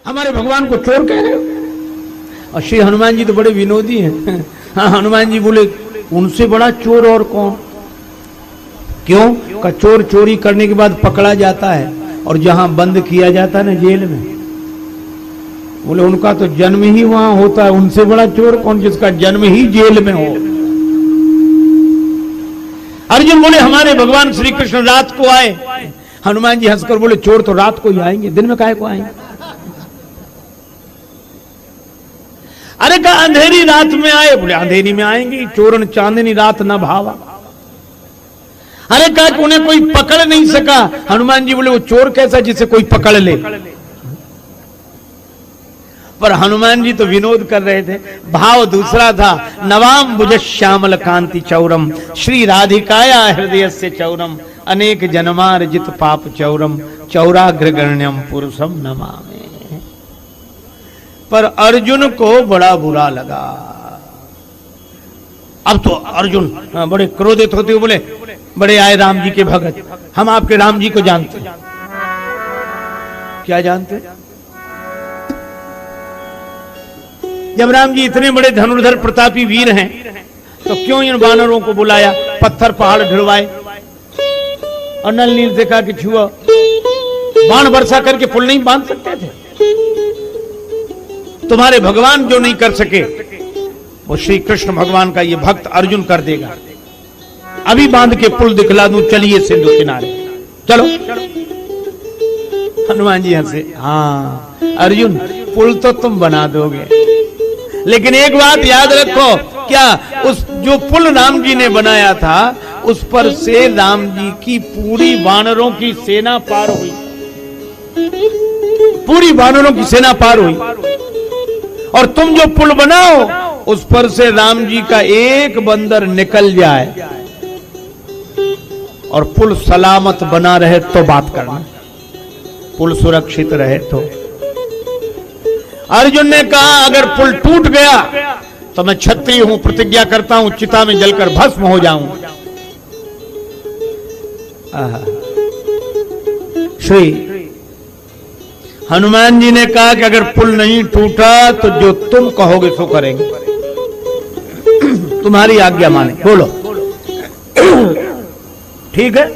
हमारे भगवान को चोर कह रहे हो? और श्री हनुमान जी तो बड़े विनोदी हैं। हाँ, हनुमान जी बोले उनसे बड़ा चोर और कौन? क्यों? का चोर चोरी करने के बाद पकड़ा जाता है और जहां बंद किया जाता है ना जेल में, बोले उनका तो जन्म ही वहां होता है, उनसे बड़ा चोर कौन जिसका जन्म ही जेल में हो। अर्जुन बोले हमारे भगवान श्री कृष्ण रात को आए। हनुमान जी हंसकर बोले चोर तो रात को ही आएंगे, दिन में काहे को आएंगे? अरे कहा अंधेरी रात में आए। बोले अंधेरी में आएंगे, चोरन चांदनी रात न भावा। अरे कहा कि उन्हें कोई पकड़ नहीं सका। हनुमान जी बोले वो चोर कैसा जिसे कोई पकड़ ले? पर हनुमान जी तो विनोद कर रहे थे, भाव दूसरा था। नवाम भुज श्यामल कांति चौरम श्री राधिकाया हृदय से चौरम अनेक जन्मार्जित पाप चौरम चौराग्रगण्यम पुरुषम नमामि। पर अर्जुन को बड़ा बुरा लगा। अब तो अर्जुन बड़े क्रोधित होते हुए बोले बड़े आए राम जी के भगत, हम आपके राम जी को जानते। क्या जानते? जब राम जी इतने बड़े धनुर्धर प्रतापी वीर हैं तो क्यों इन वानरों को बुलाया, पत्थर पहाड़ ढिलवाए और नल नील से कहा कि छुआ, बाण वर्षा करके पुल नहीं बांध सकते थे? तुम्हारे भगवान जो नहीं कर सके वो श्री कृष्ण भगवान का ये भक्त अर्जुन कर देगा। अभी बांध के पुल दिखला दूं, चलिए सिंधु किनारे चलो। हनुमान जी हंसे, हाँ अर्जुन पुल तो तुम बना दोगे, लेकिन एक बात याद रखो, क्या उस जो पुल राम जी ने बनाया था उस पर से राम जी की पूरी वानरों की सेना पार हुई, पूरी वानरों की सेना पार हुई। और तुम जो पुल बनाओ उस पर से राम जी का एक बंदर निकल जाए और पुल सलामत बना रहे तो बात करना, पुल सुरक्षित रहे तो। अर्जुन ने कहा अगर पुल टूट गया तो मैं क्षत्रिय हूं, प्रतिज्ञा करता हूं चिता में जलकर भस्म हो जाऊं। श्री हनुमान जी ने कहा कि अगर पुल नहीं टूटा तो जो तुम कहोगे सो करेंगे, तुम्हारी आज्ञा माने। बोलो ठीक है,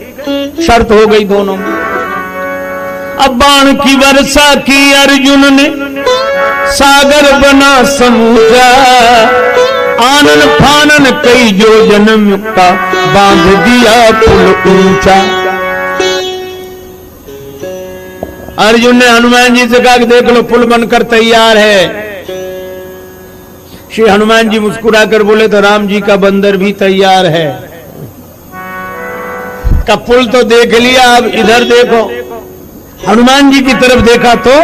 शर्त हो गई दोनों में। अब बाण की वर्षा की अर्जुन ने, सागर बना समूचा, आनन फानन कई योजन मुक्ता, बांध दिया पुल ऊंचा। अर्जुन ने हनुमान जी से कहा कि देख लो पुल बनकर तैयार है। श्री हनुमान जी मुस्कुराकर बोले तो राम जी का बंदर भी तैयार है। का पुल तो देख लिया, अब इधर देखो। हनुमान जी की तरफ देखा तो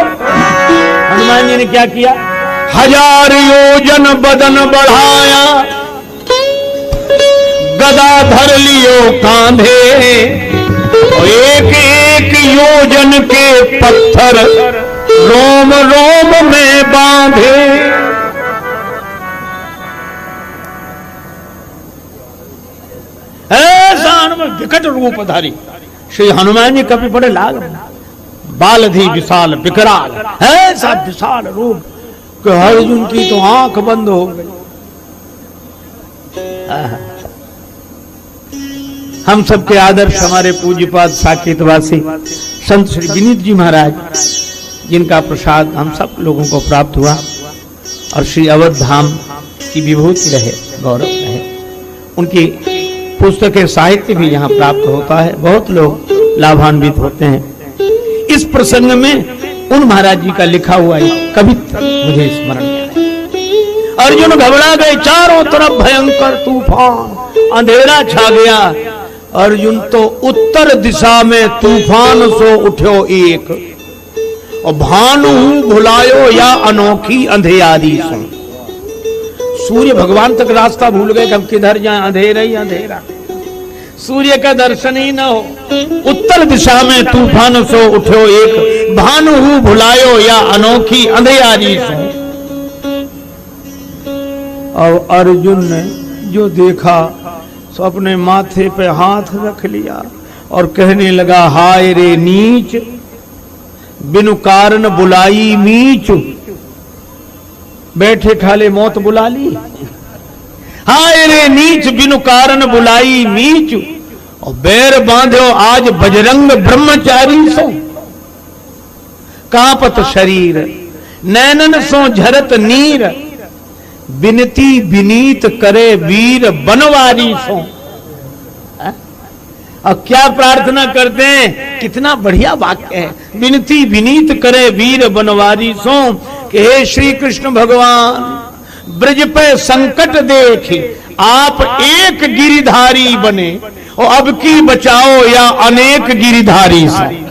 हनुमान जी ने क्या किया, 1000 योजन बदन बढ़ाया, गदा धर लियो कांधे, और एक एक योजन के पत्थर रोम रोम में बांधे। ऐसा विकट रूपधारी श्री हनुमान जी कभी बड़े लाल, बालधि विशाल विकराल, ऐसा विशाल रूप कि अर्जुन की तो आंख बंद हो गई। हम सबके आदर्श हमारे पूज्यपाद साकेतवासी संत श्री विनीत जी महाराज, जिनका प्रसाद हम सब लोगों को प्राप्त हुआ, और श्री अवध धाम की विभूति रहे, गौरव रहे। उनकी पुस्तकें साहित्य भी यहाँ प्राप्त होता है, बहुत लोग लाभान्वित होते हैं। इस प्रसंग में उन महाराज जी का लिखा हुआ एक कविता मुझे स्मरण में आया। अर्जुन घबरा गए, चारों तरफ भयंकर तूफान, अंधेरा छा गया। अर्जुन तो उत्तर दिशा में तूफान सो उठ्यो एक, और भानु भुलायो या अनोखी अंधेरी सो। सूर्य भगवान तक रास्ता भूल गए, हम किधर जाएं, अंधेरा ही अंधेरा, सूर्य का दर्शन ही ना हो। उत्तर दिशा में तूफान सो उठ्यो एक, भानु भुलायो या अनोखी अंधेरी सो। और अर्जुन ने जो देखा सो अपने माथे पे हाथ रख लिया और कहने लगा, हाय रे नीच, बिनु कारण बुलाई मीच, बैठे ठाले मौत बुला ली। हाय रे नीच बिनु कारण बुलाई मीच, और बैर बांधो आज बजरंग ब्रह्मचारी सो। कांपत शरीर नैनन सो झरत नीर, बिनती बिनीत करे वीर बनवारी सो। और क्या प्रार्थना करते हैं, कितना बढ़िया वाक्य है। बिनती विनीत करे वीर बनवारी सो, कि हे श्री कृष्ण भगवान ब्रज पे संकट देखे, आप एक गिरिधारी बने, और अब की बचाओ या अनेक गिरिधारी से।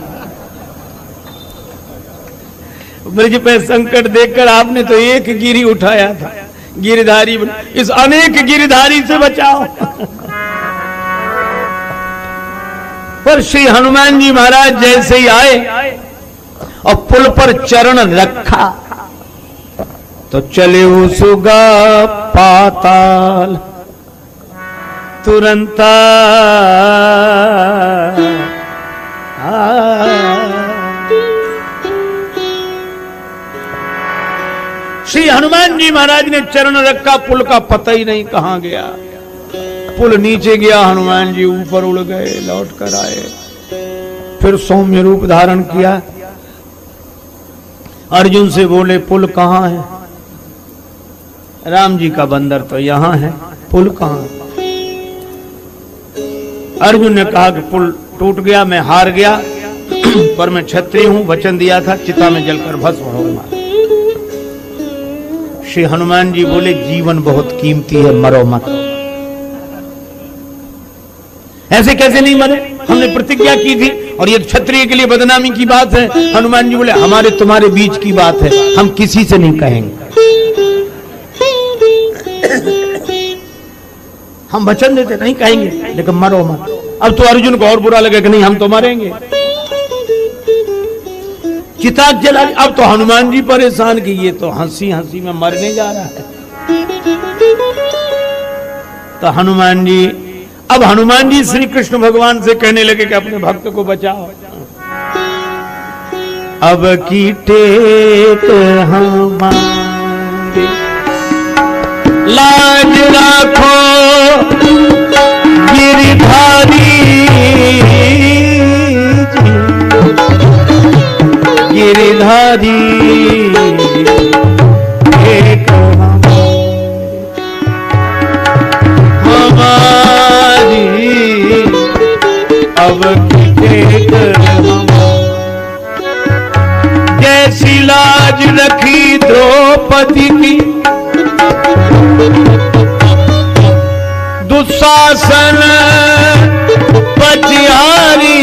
ब्रज पे संकट देखकर आपने तो एक गिरी उठाया था, गिरिधारी बने, इस अनेक गिरिधारी से बचाओ। पर श्री हनुमान जी महाराज जैसे ही आए और पुल पर चरण रखा, तो चले सुगा पाताल तुरंत। श्री हनुमान जी महाराज ने चरण रखा, पुल का पता ही नहीं कहां गया। पुल नीचे गया, हनुमान जी ऊपर उड़ गए, लौट कर आए, फिर सौम्य रूप धारण किया। अर्जुन से बोले पुल कहां है? राम जी का बंदर तो यहां है, पुल कहां है? अर्जुन ने कहा कि पुल टूट गया, मैं हार गया, पर मैं क्षत्रिय हूं, वचन दिया था चिता में जलकर भस्म होऊंगा। श्री हनुमान जी बोले जीवन बहुत कीमती है, मरो मत। ऐसे कैसे नहीं मरे? हमने प्रतिज्ञा की थी, और ये क्षत्रिय के लिए बदनामी की बात है। हनुमान जी बोले हमारे तुम्हारे बीच की बात है, हम किसी से नहीं कहेंगे। हम वचन देते नहीं कहेंगे, लेकिन मरो मत। अब तो अर्जुन को और बुरा लगे कि नहीं हम तो मरेंगे। चिता जला, अब तो हनुमान जी परेशान कि ये तो हंसी हंसी में मरने जा रहा है। तो हनुमान जी, अब हनुमान जी श्री कृष्ण भगवान से कहने लगे कि अपने भक्त को बचाओ। अब की टेक हमारी लाज राखो गिरधारी गिरधारी, एक हमारी अब टेक जैसी लाज रखी द्रौपदी की, दुशासन पटिहारी,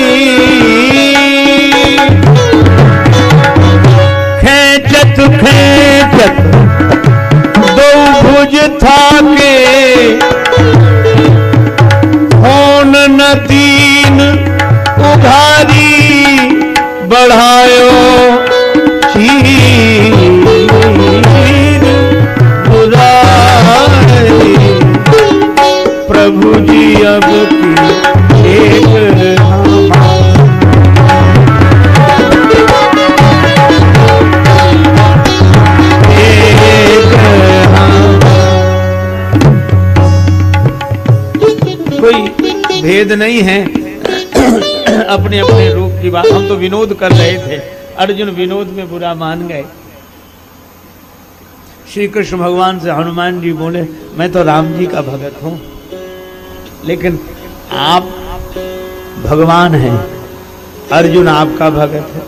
खेचत खेचत दो भुज थाके, होन न दीन उघारी, बढ़ायो चीर बुराई, प्रभु जी अब की एक कोई भेद नहीं है, अपने अपने रूप की बात। हम तो विनोद कर रहे थे, अर्जुन विनोद में बुरा मान गए। श्री कृष्ण भगवान से हनुमान जी बोले मैं तो राम जी का भगत हूं, लेकिन आप भगवान हैं, अर्जुन आपका भगत है,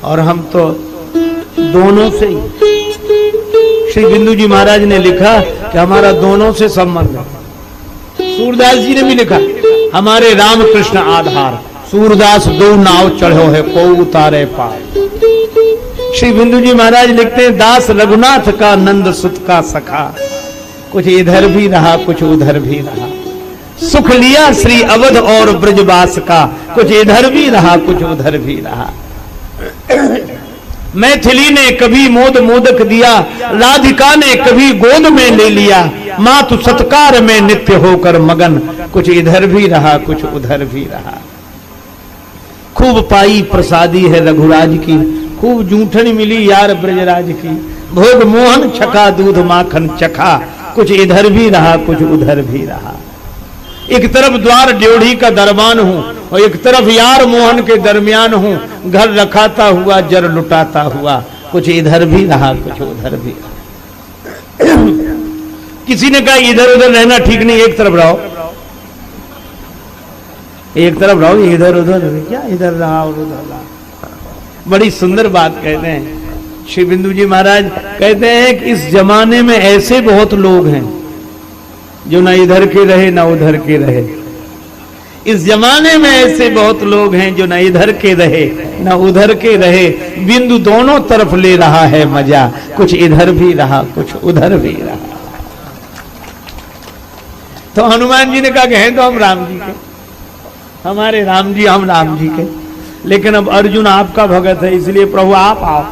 और हम तो दोनों से ही। श्री बिंदु जी महाराज ने लिखा कि हमारा दोनों से संबंध है। सूरदास जी ने भी लिखा हमारे राम कृष्ण आधार, सूरदास दो नाव चढ़ो है को उतारे पार। श्री बिंदु जी महाराज लिखते हैं दास रघुनाथ का नंद सुत का सखा, कुछ इधर भी रहा कुछ उधर भी रहा, सुख लिया श्री अवध और ब्रजवास का, कुछ इधर भी रहा कुछ उधर भी रहा। मैथिली ने कभी मोद मोदक दिया, राधिका ने कभी गोद में ले लिया, मातु सत्कार में नित्य होकर मगन, कुछ इधर भी रहा कुछ उधर भी रहा। खूब पाई प्रसादी है रघुराज की, खूब जूठन मिली यार ब्रजराज की। भोग मोहन छका दूध माखन चखा, कुछ इधर भी रहा कुछ उधर भी रहा। एक तरफ द्वार ड्योढ़ी का दरबान हूं और एक तरफ यार मोहन के दरमियान हूं। घर रखाता हुआ जर लुटाता हुआ, कुछ इधर भी रहा कुछ उधर भी रहा। किसी ने कहा इधर उधर रहना ठीक नहीं, एक तरफ रहो, एक तरफ रहो, इधर उधर क्या इधर रहा और उधर रहा। बड़ी सुंदर बात कहते हैं श्री बिंदु जी महाराज। कहते हैं कि इस जमाने में ऐसे बहुत लोग हैं जो ना इधर के रहे ना उधर के रहे। इस जमाने में ऐसे बहुत लोग हैं जो ना इधर के रहे ना उधर के रहे। बिंदु दोनों तरफ ले रहा है मजा, कुछ इधर भी रहा कुछ उधर भी रहा। तो हनुमान जी ने कहा कि हैं तो हम राम जी के, हमारे राम जी हम राम जी के, लेकिन अब अर्जुन आपका भगत है, इसलिए प्रभु आप आओ।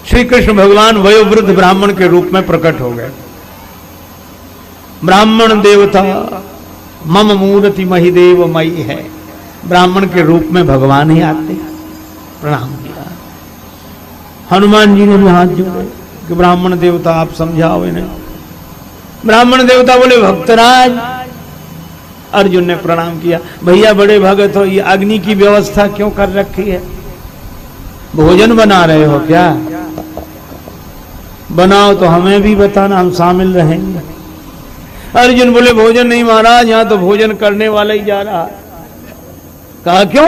श्री कृष्ण भगवान वयोवृद्ध ब्राह्मण के रूप में प्रकट हो गए। ब्राह्मण देवता मम मूर्ति महिदेव मई है। ब्राह्मण के रूप में भगवान ही आते, प्रणाम किया। हनुमान जी ने भी हाथ जोड़े कि ब्राह्मण देवता आप समझाओ इन्हें। ब्राह्मण देवता बोले भक्तराज। अर्जुन ने प्रणाम किया, भैया बड़े भगत हो, ये अग्नि की व्यवस्था क्यों कर रखी है? भोजन बना रहे हो क्या? बनाओ तो हमें भी बताना, हम शामिल रहेंगे। अर्जुन बोले भोजन नहीं महाराज, यहां तो भोजन करने वाला ही जा रहा। कहा क्यों?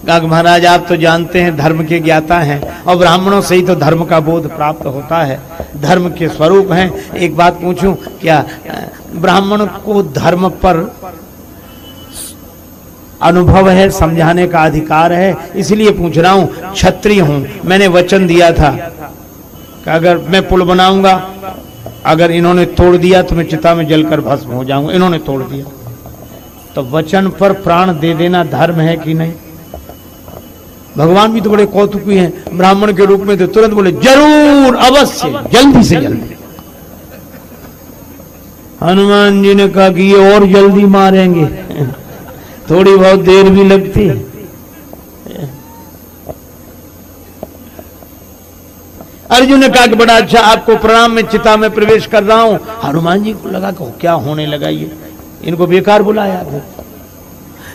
कहा महाराज आप तो जानते हैं धर्म के ज्ञाता हैं और ब्राह्मणों से ही तो धर्म का बोध प्राप्त होता है, धर्म के स्वरूप हैं। एक बात पूछूं, क्या ब्राह्मण को धर्म पर अनुभव है, समझाने का अधिकार है? इसलिए पूछ रहा हूं। क्षत्रिय हूं, मैंने वचन दिया था कि अगर मैं पुल बनाऊंगा, अगर इन्होंने तोड़ दिया तो मैं चिता में जलकर भस्म हो जाऊंगा। इन्होंने तोड़ दिया तो वचन पर प्राण दे देना धर्म है कि नहीं? भगवान भी तो बड़े कौतुकी हैं, ब्राह्मण के रूप में तो तुरंत बोले जरूर अवश्य जल्दी से जल्दी। हनुमान जी ने कहा कि ये और जल्दी मारेंगे, थोड़ी बहुत देर भी लगती है। अर्जुन ने कहा कि बड़ा अच्छा, आपको प्रणाम, में चिता में प्रवेश कर रहा हूं। हनुमान जी को लगा कि क्या होने लगा, ये इनको बेकार बुलाया।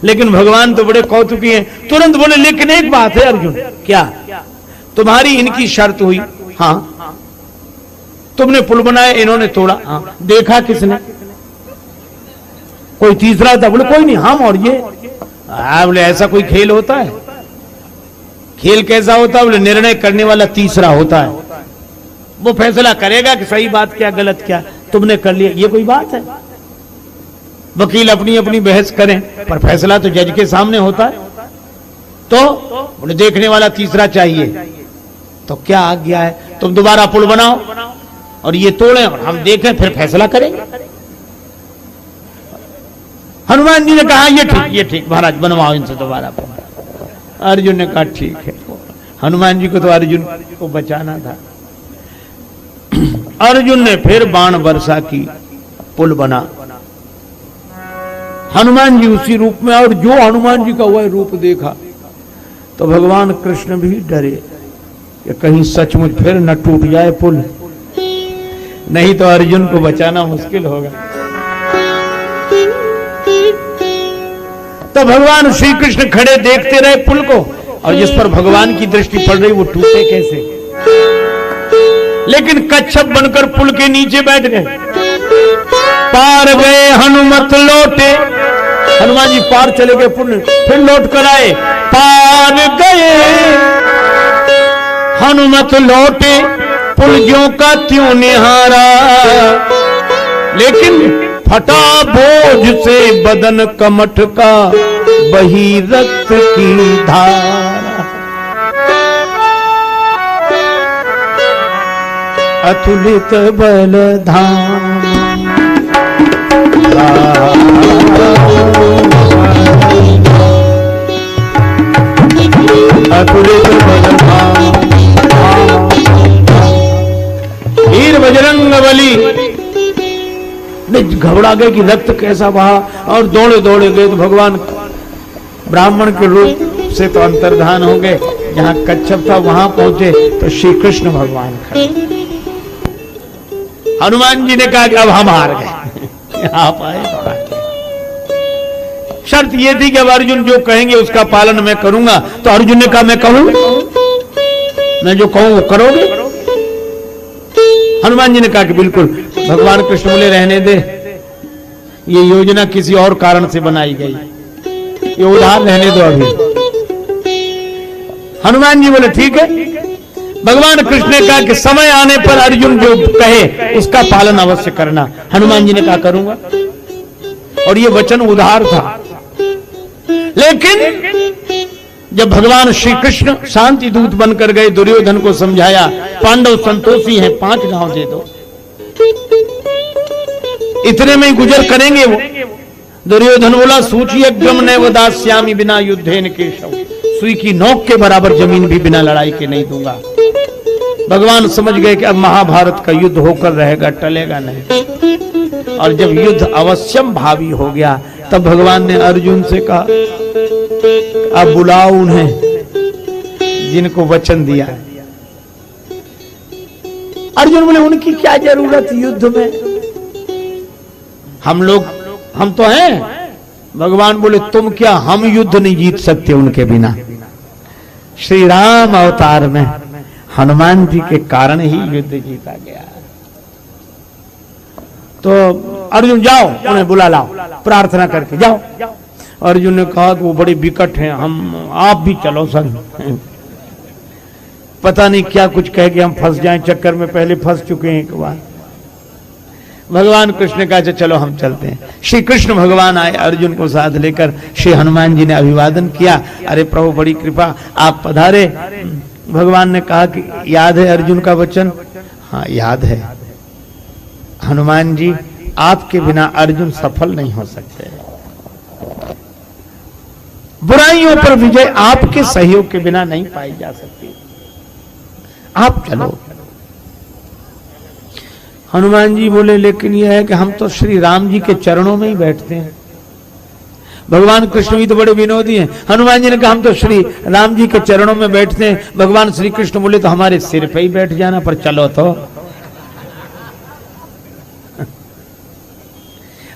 लेकिन भगवान तो बड़े कौतुकी हैं, तुरंत बोले लेकिन एक बात है अर्जुन। क्या? तुम्हारी इनकी शर्त हुई। हाँ। तुमने पुल बनाया, इन्होंने तोड़ा। हाँ। देखा किसने? कोई तीसरा था? बोले कोई नहीं, हम और ये। बोले ऐसा कोई खेल होता है? खेल कैसा होता है? बोले निर्णय करने वाला तीसरा होता है, वो फैसला करेगा कि सही बात क्या गलत क्या। तुमने कर लिया, ये कोई बात है? वकील अपनी अपनी बहस करें पर फैसला तो जज के सामने होता है। तो बोले देखने वाला तीसरा चाहिए। तो क्या आज्ञा है? तुम दोबारा पुल बनाओ और ये तोड़ें और हम देखें, फिर फैसला करेंगे। हनुमान जी ने कहा ये ठीक महाराज, बनवाओ इनसे दोबारा पुल। अर्जुन ने कहा ठीक है। हनुमान जी को तो अर्जुन को बचाना था। अर्जुन ने फिर बाण वर्षा की, पुल बना। हनुमान जी उसी रूप में, और जो हनुमान जी का वह रूप देखा तो भगवान कृष्ण भी डरे कि कहीं सचमुच फिर न टूट जाए पुल, नहीं तो अर्जुन को बचाना मुश्किल होगा। तो भगवान श्री कृष्ण खड़े देखते रहे पुल को, और जिस पर भगवान की दृष्टि पड़ रही वो टूटे कैसे। लेकिन कच्छप बनकर पुल के नीचे बैठ गए। पार गए हनुमत लौटे, हनुमान जी पार चले गए पुल, फिर लौट कर आए। पार गए हनुमत लौटे, पुल ज्यों का त्यों निहारा। लेकिन फटा बोझ से बदन कमठ का, बही रक्त की धारा। अतुलित बल धाम, अतुलित बल धाम। वीर बजरंग बली नहीं घबरा गए कि रक्त कैसा बहा, और दौड़े दौड़े गए तो भगवान ब्राह्मण के रूप से तो अंतर्धान हो गए। जहां कच्छप था वहां पहुंचे तो श्री कृष्ण भगवान खड़े। हनुमान जी ने कहा कि अब हम हार गए, आप आए तो हार गए। शर्त यह थी कि अब अर्जुन जो कहेंगे उसका पालन मैं करूंगा। तो अर्जुन ने कहा मैं कहूं, मैं जो कहूं वो करोगे? हनुमान जी ने कहा कि बिल्कुल। भगवान कृष्ण बोले रहने दे, ये योजना किसी और कारण से बनाई गई, ये उधार रहने दो अभी। हनुमान जी बोले ठीक है। भगवान कृष्ण ने कहा कि समय आने पर अर्जुन जो कहे उसका पालन अवश्य करना। हनुमान जी ने कहा करूंगा, और ये वचन उधार था। लेकिन जब भगवान श्री कृष्ण शांति दूत बनकर गए, दुर्योधन को समझाया, पांडव संतोषी हैं, 5 गांव दे दो, इतने में ही गुजर करेंगे वो। दुर्योधन बोला सूचियग्रम नैव दास्यामि बिना युद्धेन केशव, सुई की नोक के बराबर जमीन भी बिना लड़ाई के नहीं दूंगा। भगवान समझ गए कि अब महाभारत का युद्ध होकर रहेगा, टलेगा नहीं। और जब युद्ध अवश्यम भावी हो गया तब भगवान ने अर्जुन से कहा अब बुलाओ उन्हें जिनको वचन दिया है। अर्जुन बोले उनकी क्या जरूरत युद्ध में, हम तो हैं। भगवान बोले तुम क्या, हम युद्ध नहीं जीत सकते उनके बिना। श्री राम अवतार में हनुमान जी के कारण ही युद्ध जीता गया। तो अर्जुन जाओ उन्हें बुला लाओ, प्रार्थना करके जाओ। अर्जुन ने कहा कि वो बड़े विकट हैं, आप भी चलो संग। पता नहीं क्या कुछ कह के हम फंस जाएं, चक्कर में पहले फंस चुके हैं एक बार। भगवान कृष्ण ने कहा चलो हम चलते हैं। श्री कृष्ण भगवान आए अर्जुन को साथ लेकर। श्री हनुमान जी ने अभिवादन किया, अरे प्रभु बड़ी कृपा, आप पधारे। भगवान ने कहा कि याद है अर्जुन का वचन? हाँ याद है। हनुमान जी आपके बिना अर्जुन सफल नहीं हो सकते। बुराइयों पर विजय आपके सहयोग के बिना नहीं पाई जा सकती, आप चलो। हनुमान जी बोले लेकिन यह है कि हम तो श्री राम जी के चरणों में ही बैठते हैं। भगवान कृष्ण भी तो बड़े विनोदी हैं। हनुमान जी ने कहा हम तो श्री राम जी के चरणों में बैठते हैं। भगवान श्री कृष्ण बोले तो हमारे सिर पे ही बैठ जाना, पर चलो तो।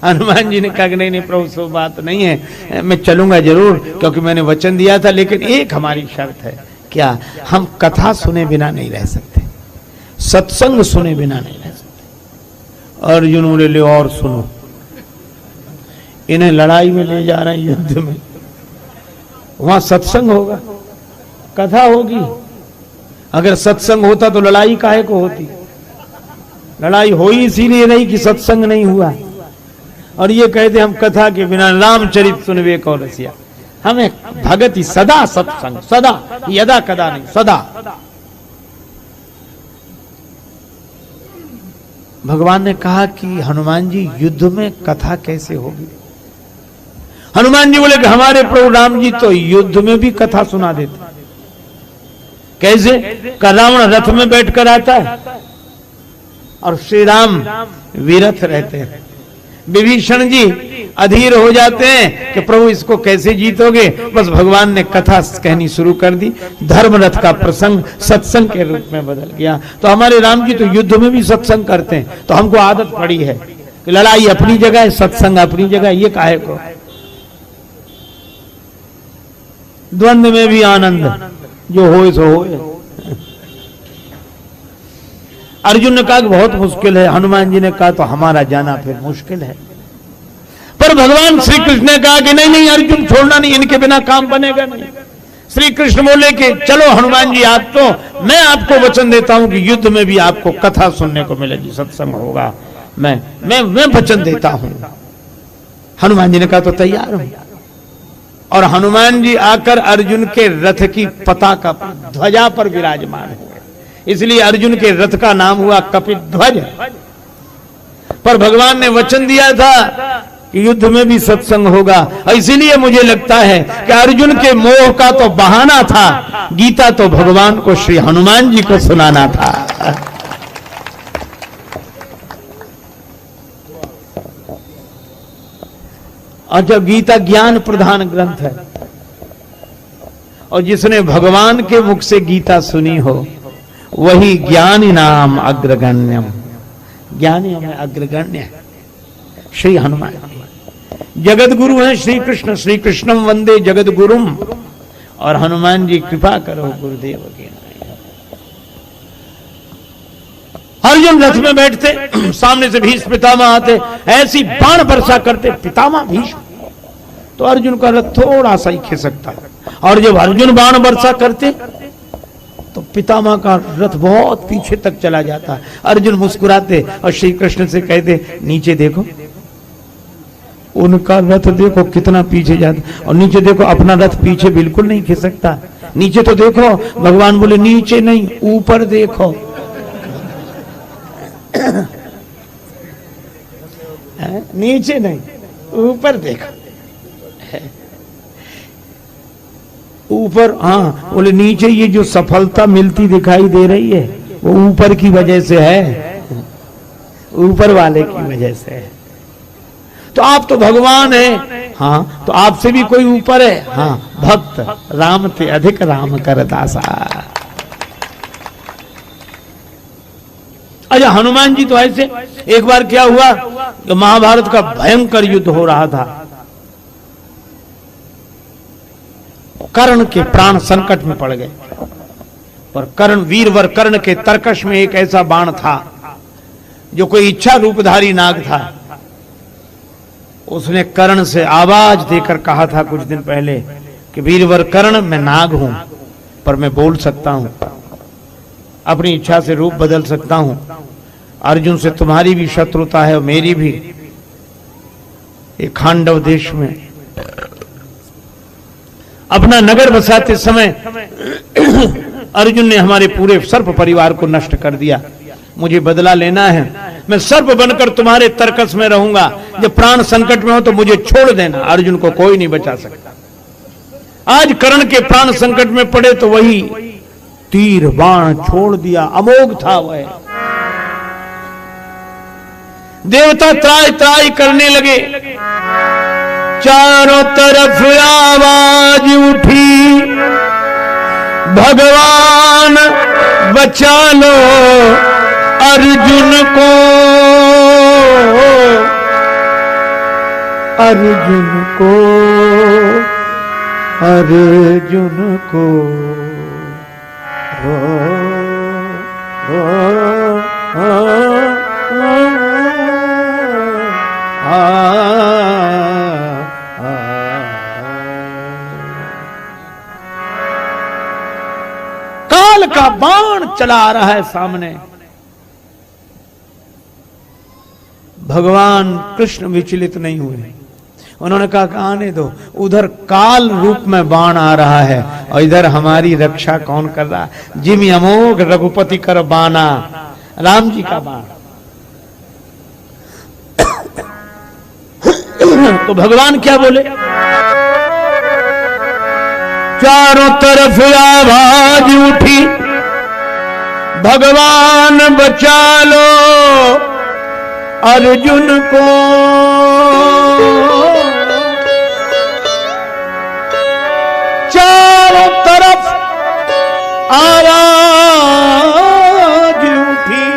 हनुमान जी ने कहा कि नहीं प्रभु सो बात नहीं है, मैं चलूंगा जरूर, क्योंकि मैंने वचन दिया था। लेकिन एक हमारी शर्त है। क्या? हम कथा सुने बिना नहीं रह सकते, सत्संग सुने बिना नहीं रह सकते। अर्जुन बोले ले और सुनो, इन्हें लड़ाई में ले जा रहे हैं, युद्ध में, वहां सत्संग होगा, कथा होगी। अगर सत्संग होता तो लड़ाई काहे को होती? लड़ाई हो ही इसीलिए नहीं कि सत्संग नहीं हुआ। और ये कहते हम कथा के बिना रामचरित सुनवे को रसिया। हमें भगति सदा सत्संग, सदा, यदा कदा नहीं, सदा। भगवान ने कहा कि हनुमान जी युद्ध में कथा कैसे होगी? हनुमान जी बोले कि हमारे प्रभु राम जी तो युद्ध में भी कथा सुना देते। कैसे? का रावण रथ में बैठकर आता है और श्री राम विरथ रहते हैं। विभीषण जी अधीर हो जाते हैं कि प्रभु इसको कैसे जीतोगे। बस भगवान ने कथा कहनी शुरू कर दी। धर्मरथ का प्रसंग सत्संग के रूप में बदल गया। तो हमारे राम जी तो युद्ध में भी सत्संग करते हैं। तो हमको आदत पड़ी है कि लड़ाई अपनी जगह है, सत्संग अपनी जगह, ये काहे को? द्वंद्व में भी आनंद, जो होए सो होए। अर्जुन ने कहा कि बहुत मुश्किल है। हनुमान जी ने कहा तो हमारा जाना फिर मुश्किल है। पर भगवान श्री कृष्ण ने कहा कि नहीं नहीं अर्जुन छोड़ना नहीं, इनके बिना काम बनेगा नहीं। श्री कृष्ण बोले कि चलो हनुमान जी आप तो, मैं आपको वचन देता हूं कि युद्ध में भी आपको कथा सुनने को मिलेगी, सत्संग होगा। मैं वचन देता हूं। हनुमान जी ने कहा तो तैयार हूं। और हनुमान जी आकर अर्जुन के रथ की पताका पर, ध्वजा पर विराजमान हुए। इसलिए अर्जुन के रथ का नाम हुआ कपिध्वज। पर भगवान ने वचन दिया था कि युद्ध में भी सत्संग होगा। इसीलिए मुझे लगता है कि अर्जुन के मोह का तो बहाना था, गीता तो भगवान को श्री हनुमान जी को सुनाना था। और जब गीता ज्ञान प्रधान ग्रंथ है और जिसने भगवान के मुख से गीता सुनी हो वही ज्ञानी नाम अग्रगण्यम, ज्ञानी हमें अग्रगण्य है। श्री हनुमान जगत गुरु हैं श्री कृष्ण, श्री कृष्णम वंदे जगत गुरुम। और हनुमान जी कृपा करो गुरुदेव के नाम। अर्जुन रथ में बैठते, सामने से भीष्म पितामह आते, ऐसी बाण वर्षा करते, पितामह भीष्म, तो अर्जुन का रथ थोड़ा सा ही खिसकता है। और जब अर्जुन बाण वर्षा करते तो पितामह का रथ बहुत पीछे तक चला जाता है। अर्जुन मुस्कुराते और श्री कृष्ण से कहते नीचे देखो, उनका रथ देखो कितना पीछे जाता, और नीचे देखो अपना रथ पीछे बिल्कुल नहीं खिसकता। नीचे तो देखो, भगवान बोले नीचे नहीं ऊपर देखो। नीचे नहीं ऊपर देखो, ऊपर। हाँ बोले नीचे ये जो सफलता मिलती दिखाई दे रही है वो ऊपर की वजह से है, ऊपर वाले की वजह से है। तो आप तो भगवान हैं, हाँ तो आपसे भी कोई ऊपर है। हाँ भक्त राम थे अधिक राम कर दासा। अच्छा हनुमान जी तो ऐसे, एक बार क्या हुआ कि महाभारत का भयंकर युद्ध हो रहा था, कर्ण के प्राण संकट में पड़ गए। पर कर्ण, वीरवर कर्ण के तरकश में एक ऐसा बाण था जो कोई इच्छा रूपधारी नाग था। उसने कर्ण से आवाज देकर कहा था कुछ दिन पहले कि वीरवर कर्ण मैं नाग हूं पर मैं बोल सकता हूं, अपनी इच्छा से रूप बदल सकता हूं। अर्जुन से तुम्हारी भी शत्रुता है और मेरी भी। एक खांडव देश में अपना नगर बसाते समय अर्जुन ने हमारे पूरे सर्प परिवार को नष्ट कर दिया। मुझे बदला लेना है, मैं सर्प बनकर तुम्हारे तरकस में रहूंगा। जब प्राण संकट में हो तो मुझे छोड़ देना। अर्जुन को कोई नहीं बचा सकता। आज कर्ण के प्राण संकट में पड़े तो वही तीर बाण छोड़ दिया, अमोघ था वह। देवता त्राय त्राय करने लगे, चारों तरफ आवाज उठी, भगवान बचा लो अर्जुन को, अर्जुन को, अर्जुन को। काल का बाण चला आ रहा है सामने। भगवान कृष्ण विचलित नहीं हुए। उन्होंने कहा आने दो, उधर काल रूप में बाण आ रहा है और इधर हमारी रक्षा कौन कर रहा है। जिम अमोघ रघुपति कर बाना, राम जी का बाण। तो भगवान क्या बोले, चारों तरफ आवाज उठी, भगवान बचा लो अर्जुन को, चारों तरफ आवाज उठी,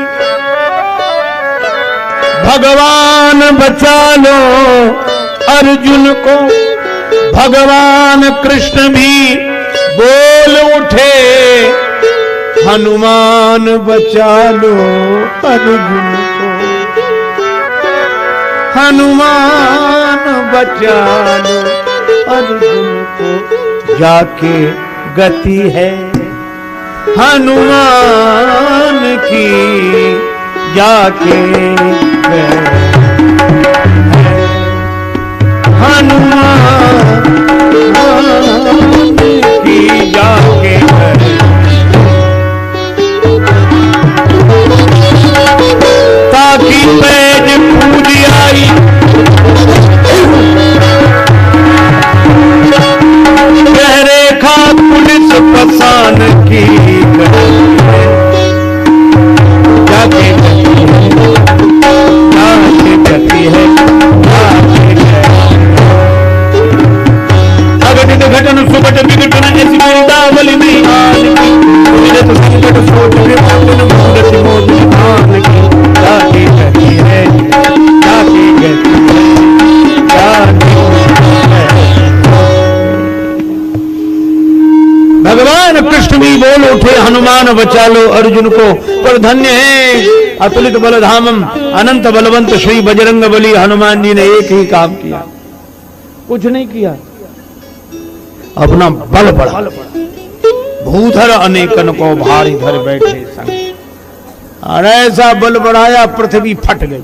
भगवान बचा लो अर्जुन को। भगवान कृष्ण भी बोल उठे, हनुमान बचा लो अर्जुन को, हनुमान बचा लो अर्जुन को। जाके गति है हनुमान की, जाके हनुमान की जाके ताकि पैज पूज आई, रेखा पुलिस पसान की जाके गति है, जाके भगवान कृष्ण भी बोल उठे, हनुमान बचा लो अर्जुन को, पर धन्य है अतुलित बल धामम अनंत बलवंत श्री बजरंग बली। हनुमान जी ने एक ही काम किया, कुछ नहीं किया, अपना बल बढ़ा। भूधर अनेकन को भारी धर बैठे संग, और ऐसा बल बढ़ाया पृथ्वी फट गई।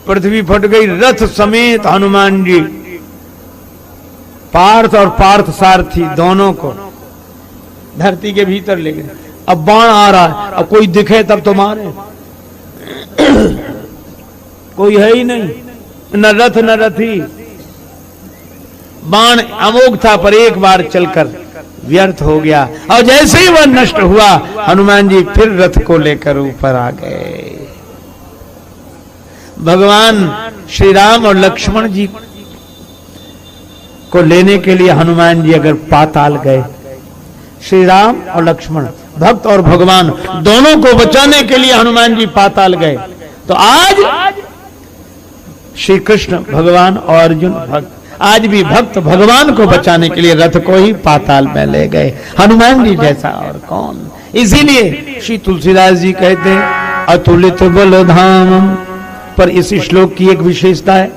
पृथ्वी फट गई, रथ समेत हनुमान जी पार्थ और पार्थ सारथी दोनों को धरती के भीतर ले गए। अब बाण आ रहा है, अब कोई दिखे तब तो मारे, कोई है ही नहीं, न रथ न रथी। बाण अमोघ था पर एक बार चलकर व्यर्थ हो गया, और जैसे ही वह नष्ट हुआ हनुमान जी फिर रथ को लेकर ऊपर आ गए। भगवान श्री राम और लक्ष्मण जी को लेने के लिए हनुमान जी अगर पाताल गए, श्री राम और लक्ष्मण भक्त और भगवान दोनों को बचाने के लिए हनुमान जी पाताल गए, तो आज श्री कृष्ण भगवान और अर्जुन भक्त आज भी भक्त भगवान को बचाने के लिए रथ को ही पाताल में ले गए। हनुमान जी जैसा और कौन। इसीलिए श्री तुलसीदास जी कहते हैं अतुलित बल धाम। पर इस श्लोक की एक विशेषता है,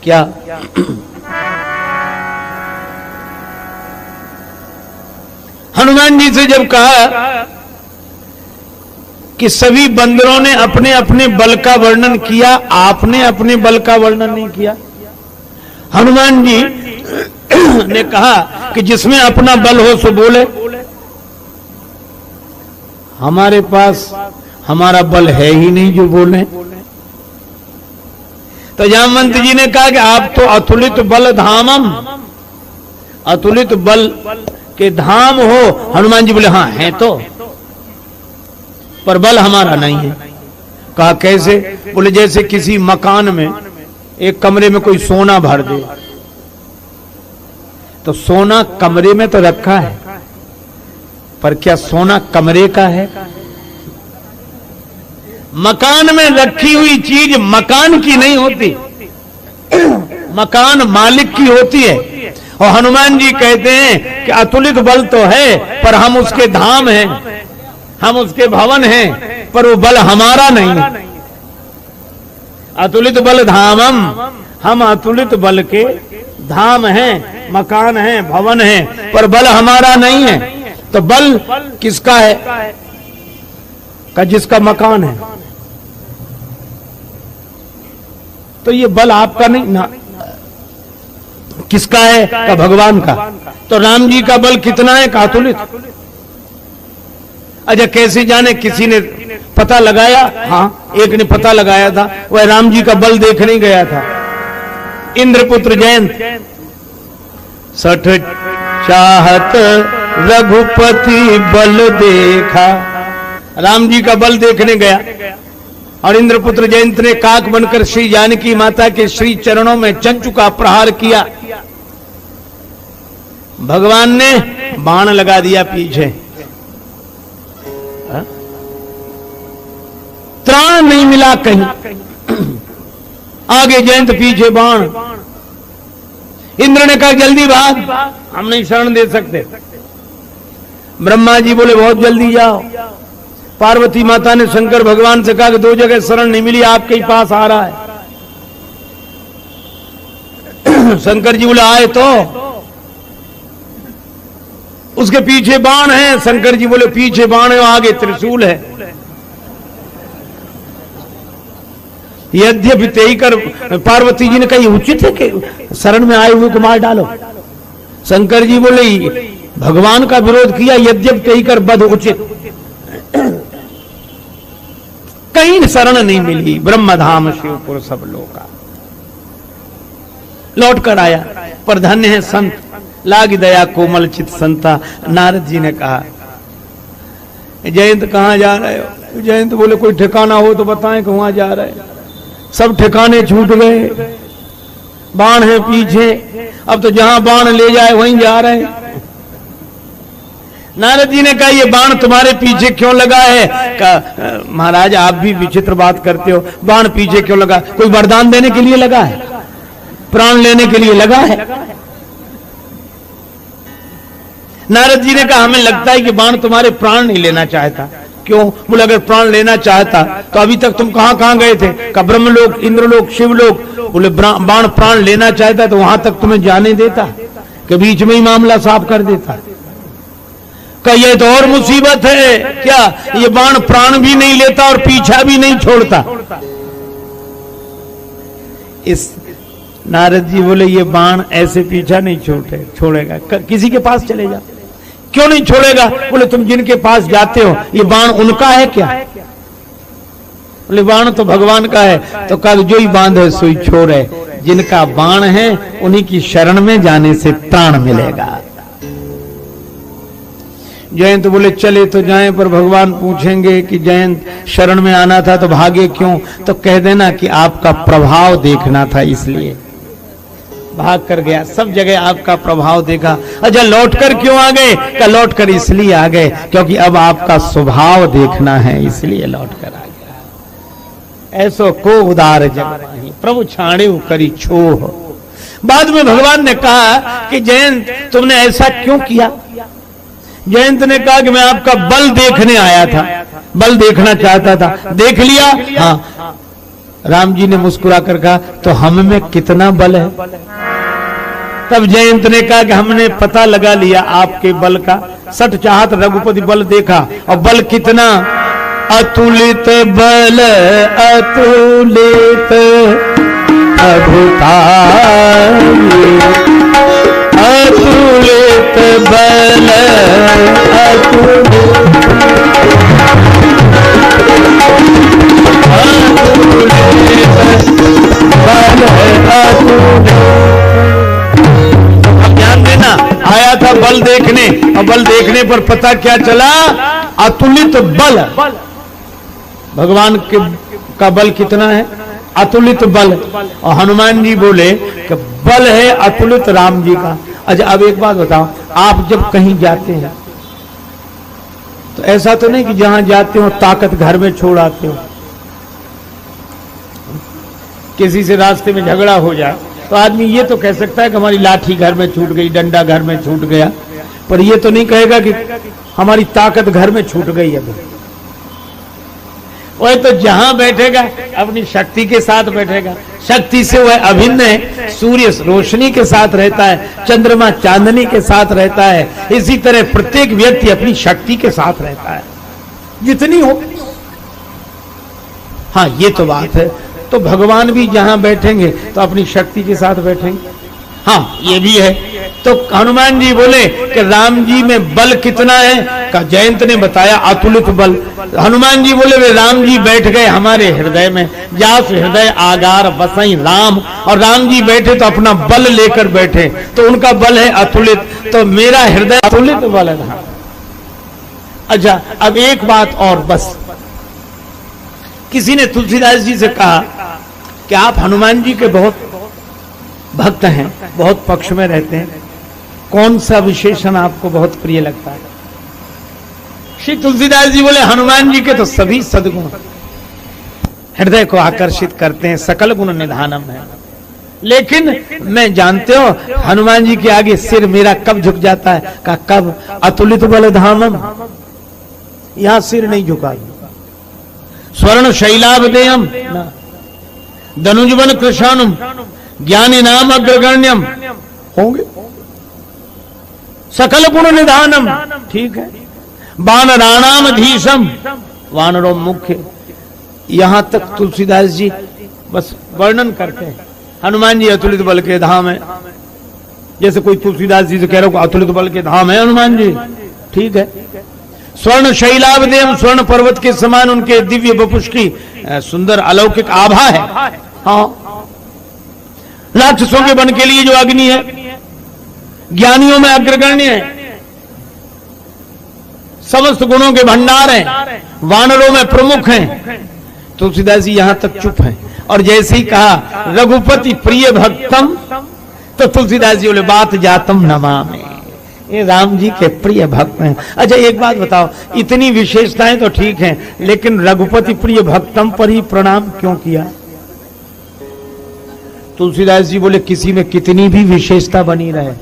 क्या? हनुमान जी से जब कहा कि सभी बंदरों ने अपने अपने बल का वर्णन किया, आपने अपने बल का वर्णन नहीं किया। हनुमान जी ने कहा कि जिसमें अपना बल हो सो बोले। हमारे पास हमारा बल है ही नहीं जो बोले। तो जामवंत जी ने कहा कि आप तो अतुलित बल धामम, अतुलित बल के धाम हो। हनुमान जी बोले हाँ है तो, पर बल हमारा नहीं है। कहा कैसे? बोले जैसे किसी मकान में एक कमरे में कोई सोना भर दे, तो सोना कमरे में तो रखा है, पर क्या सोना कमरे का है? मकान में रखी हुई चीज मकान की नहीं होती, मकान मालिक की होती है। और हनुमान जी कहते हैं कि अतुलित बल तो है, पर हम उसके धाम हैं, हम उसके भवन हैं, पर वो बल हमारा नहीं है। अतुलित बल धामम, हम अतुलित बल के धाम हैं, मकान हैं, भवन हैं, पर बल हमारा नहीं है। तो बल किसका है? का जिसका मकान है। तो ये बल आपका नहीं ना, किसका है? का भगवान का। तो राम जी का बल कितना है? का अतुलित। अच्छा कैसे जाने? किसी ने पता लगाया, हाँ एक ने पता लगाया था, वह राम जी का बल देखने गया था। इंद्रपुत्र जयंत, सठ चाहत रघुपति बल देखा, राम जी का बल देखने गया। और इंद्रपुत्र जयंत ने काक बनकर श्री जानकी माता के श्री चरणों में चंचु का प्रहार किया। भगवान ने बाण लगा दिया पीछे, त्राण नहीं मिला कहीं, आगे जयंत पीछे बाण। इंद्र ने कहा जल्दी भाग, हम नहीं शरण दे सकते। ब्रह्मा जी बोले बहुत जल्दी जाओ। पार्वती माता ने शंकर भगवान से कहा कि दो जगह शरण नहीं मिली, आपके ही पास आ रहा है। शंकर जी बोले आए तो, उसके पीछे बाण है। शंकर जी बोले पीछे बाण है, आगे त्रिशूल है। यद्यपि तेई कर पार्वती जी ने कही उचित है कि शरण में आए हुए को मार डालो। शंकर जी बोले भगवान का विरोध किया, यद्यपि तेई कर बध उचित। कहीं शरण नहीं मिली। ब्रह्मधाम शिवपुर सब लोका लौट कर आया, पर धन्य है संत लाग दया कोमल चित संता। नारद जी ने कहा जयंत कहां जा रहे हो? जयंत बोले कोई ठिकाना हो तो बताएं कि वहां जा रहे हैं। सब ठिकाने छूट गए, बाण है पीछे, अब तो जहां बाण ले जाए वहीं जा रहे हैं। नारद जी ने कहा ये बाण तुम्हारे पीछे क्यों लगा है? कहा महाराज आप भी विचित्र बात करते हो, बाण पीछे क्यों लगा? कोई वरदान देने के लिए लगा है? प्राण लेने के लिए लगा है? नारद जी ने कहा हमें लगता है कि बाण तुम्हारे प्राण नहीं लेना चाहता। क्यों? बोले अगर प्राण लेना चाहता तो अभी तक तुम कहां कहां गए थे? का ब्रह्मलोक, इंद्रलोक, शिवलोक। बोले बाण प्राण लेना चाहता तो वहां तक तुम्हें जाने देता कि बीच में ही मामला साफ कर देता? का ये तो और मुसीबत है क्या? ये बाण प्राण भी नहीं लेता और पीछा भी नहीं छोड़ता। इस नारद जी बोले ये बाण ऐसे पीछा नहीं छोड़ेगा, किसी के पास चले जा। क्यों नहीं छोड़ेगा? बोले तुम जिनके पास जाते हो ये बाण उनका है क्या? बोले बाण तो भगवान का है। तो कल जो ही बांध है सोई छोड़ है, जिनका बाण है उन्हीं की शरण में जाने से प्राण मिलेगा। जयंत बोले चले तो जाएं, पर भगवान पूछेंगे कि जयंत शरण में आना था तो भागे क्यों? तो कह देना कि आपका प्रभाव देखना था इसलिए भाग कर गया। सब जगह आपका प्रभाव देखा। अच्छा लौट कर क्यों आ गए? का लौट कर इसलिए आ गए क्योंकि अब आपका स्वभाव देखना है, इसलिए लौट कर आ गया। ऐसो को उदार जग प्रभु छाणे करी छोह। बाद में भगवान ने कहा कि जयंत तुमने ऐसा क्यों किया? जयंत ने कहा कि मैं आपका बल देखने आया था, बल देखना चाहता था। देख लिया? हाँ। राम जी ने मुस्कुरा कर कहा तो हम में कितना बल है? तब जयंत ने कहा कि हमने पता लगा लिया आपके बल का। सठ चाहत रघुपति बल देखा और बल कितना? अतुलित बल अतुलित अभुताई, अतुलित बल अतुलित बल अतुलित। अब ध्यान देना, आया था बल देखने और बल देखने पर पता क्या चला? अतुलित बल। भगवान का बल कितना है? अतुलित बल। और हनुमान जी बोले कि बल है अतुलित राम जी का। अच्छा अब एक बात बताओ, आप जब कहीं जाते हैं तो ऐसा तो नहीं कि जहां जाते हो ताकत घर में छोड़ आते हो। किसी से रास्ते में झगड़ा हो जाए तो आदमी ये तो कह सकता है कि हमारी लाठी घर में छूट गई, डंडा घर में छूट गया, पर ये तो नहीं कहेगा कि हमारी ताकत घर में छूट गई है। वह तो जहां बैठेगा अपनी शक्ति के साथ बैठेगा। शक्ति से वह अभिन्न है। सूर्य रोशनी के साथ रहता है, चंद्रमा चांदनी के साथ रहता है। इसी तरह प्रत्येक व्यक्ति अपनी शक्ति के साथ रहता है जितनी हो। हाँ ये तो बात है। तो भगवान भी जहां बैठेंगे तो अपनी शक्ति के साथ बैठेंगे। हाँ ये भी है। तो हनुमान जी बोले कि राम जी में बल कितना है? का जयंत ने बताया अतुलित बल। हनुमान जी बोले वे राम जी बैठ गए हमारे हृदय में, जास हृदय आगार बसई राम। और राम जी बैठे तो अपना बल लेकर बैठे, तो उनका बल है अतुलित, तो मेरा हृदय अतुलित बल है। अच्छा अब एक बात और बस। किसी ने तुलसीदास जी से कहा कि आप हनुमान जी के बहुत भक्त हैं, बहुत पक्ष में रहते हैं, कौन सा विशेषण आपको बहुत प्रिय लगता है? श्री तुलसीदास जी बोले हनुमान जी के तो सभी सद्गुण हृदय को आकर्षित करते हैं, सकल गुण निधानम है। लेकिन मैं जानते हो हनुमान जी के आगे सिर मेरा कब झुक जाता है? का कब? अतुलित बल धामम, यहां सिर नहीं झुका। स्वर्ण शैलाभदेयम धनुजवन कृशानुम ज्ञानी नाम अग्रगण्यम होंगे, सकल गुण निधानम, ठीक है। वानराणाम धीशम, वानरों मुख्य। यहां तक तुलसीदास जी बस वर्णन करते हैं। हनुमान जी अतुलित बल के धाम है। जैसे कोई तुलसीदास जी से कह रहा हो अतुलित बल के धाम है हनुमान जी, ठीक है। स्वर्ण शैलाभदेयम, स्वर्ण पर्वत के समान उनके दिव्य वपुष की सुंदर अलौकिक आभा है। हाँ राक्षसों के वन के लिए जो अग्नि है, ज्ञानियों में अग्रगण्य है, समस्त गुणों के भंडार हैं, वानरों में प्रमुख हैं। तुलसीदास जी यहां तक चुप हैं। और जैसे ही कहा रघुपति प्रिय भक्तम, तो तुलसीदास जी बोले बात जातम नमामि, ये राम जी के प्रिय भक्त हैं। अच्छा एक बात बताओ, इतनी विशेषताएं तो ठीक हैं, लेकिन रघुपति प्रिय भक्तम पर ही प्रणाम क्यों किया? तुलसीदास जी बोले किसी में कितनी भी विशेषता बनी रहे,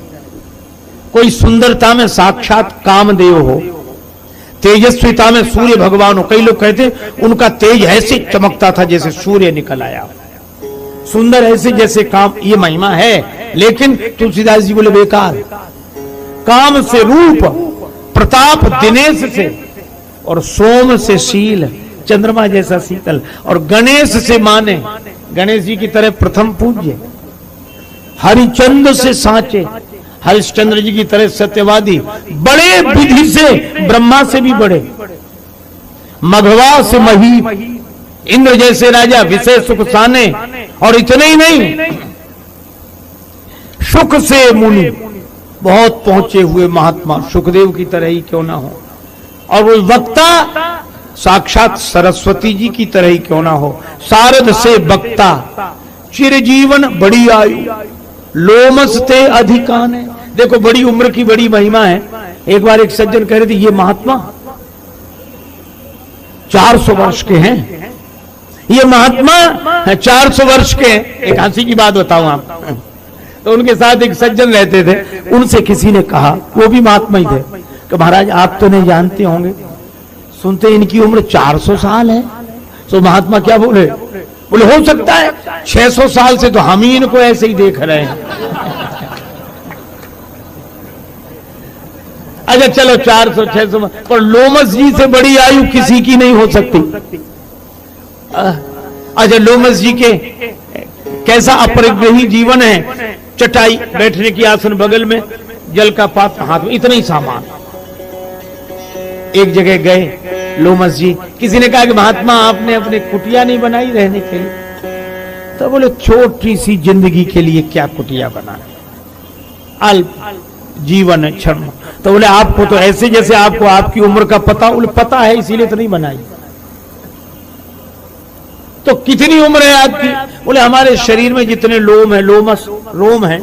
कोई सुंदरता में साक्षात कामदेव हो, तेजस्विता में सूर्य भगवान हो। कई लोग कहते उनका तेज ऐसे चमकता था जैसे सूर्य निकल आया, सुंदर ऐसे जैसे काम, ये महिमा है। लेकिन तुलसीदास जी बोले बेकार। काम से रूप, प्रताप दिनेश से, और सोम से शील, चंद्रमा जैसा शीतल, और गणेश से माने, गणेश जी की तरह प्रथम पूज्य, हरिचंद्र से साचे, हरिश्चंद्र जी की तरह सत्यवादी, बड़े विधि से, ब्रह्मा से भी बड़े, मघवा से मही, इंद्र जैसे राजा, विषय सुख साने, और इतने ही नहीं, सुख से मुनि, बहुत पहुंचे हुए महात्मा, सुखदेव की तरह ही क्यों ना हो, और वो वक्ता साक्षात सरस्वती जी की तरह ही क्यों ना हो। सारद से वक्ता, चिरजीवन बड़ी आयु, लोमस ते अधिकाने। देखो बड़ी उम्र की बड़ी महिमा है। एक बार एक सज्जन कह रहे थे ये महात्मा 400 वर्ष के हैं, ये महात्मा 400 वर्ष के हैं। एक हंसी की बात बताऊं आप, तो उनके साथ एक सज्जन रहते थे, उनसे किसी ने कहा, वो भी महात्मा ही थे, कि महाराज आप तो नहीं जानते होंगे, सुनते इनकी उम्र 400 साल है। तो महात्मा क्या बोले? बोले हो सकता है 600 साल से तो हम ही इनको ऐसे ही देख रहे हैं। अच्छा चलो 400 600, पर लोमस जी से बड़ी आयु किसी की नहीं हो सकती। अच्छा लोमस जी के कैसा अपरिग्रही जीवन है, चटाई, बैठने की आसन बगल में, जल का पात्र हाथ में, इतना ही सामान। एक जगह गए लोमस जी, किसी ने कहा कि महात्मा आपने अपने कुटिया नहीं बनाई रहने के लिए? तो बोले छोटी सी जिंदगी के लिए क्या कुटिया बना, अल्प जीवन है, क्षण। तो बोले आपको तो ऐसे जैसे आपको आपकी उम्र का पता, बोले पता है इसीलिए तो नहीं बनाई। तो कितनी उम्र है आपकी? बोले हमारे शरीर में जितने लोम है, लोमस रोम है,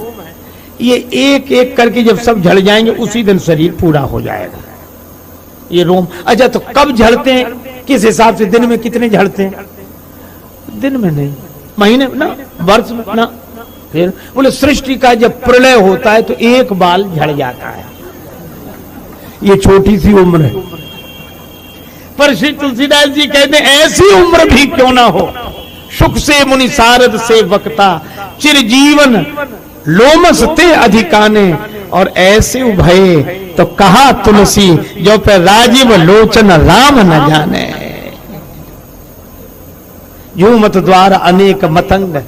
ये एक एक करके जब सब झड़ जाएंगे उसी दिन शरीर पूरा हो जाएगा, ये रोम। अच्छा तो कब झड़ते हैं, किस हिसाब से, दिन में कितने झड़ते हैं? दिन में नहीं, महीने में ना, वर्ष में ना। फिर बोले सृष्टि का जब प्रलय होता है तो एक बाल झड़ जाता है, ये छोटी सी उम्र है। पर श्री तुलसीदास जी कहते हैं ऐसी उम्र भी क्यों ना हो, सुख से मुनि सारद से वक्ता, चिरजीवन लोमस ते अधिकाने, और ऐसे उभये तो कहा तुलसी, जो पे राजीव लोचन राम न जाने। यूं मत द्वार अनेक मतंग,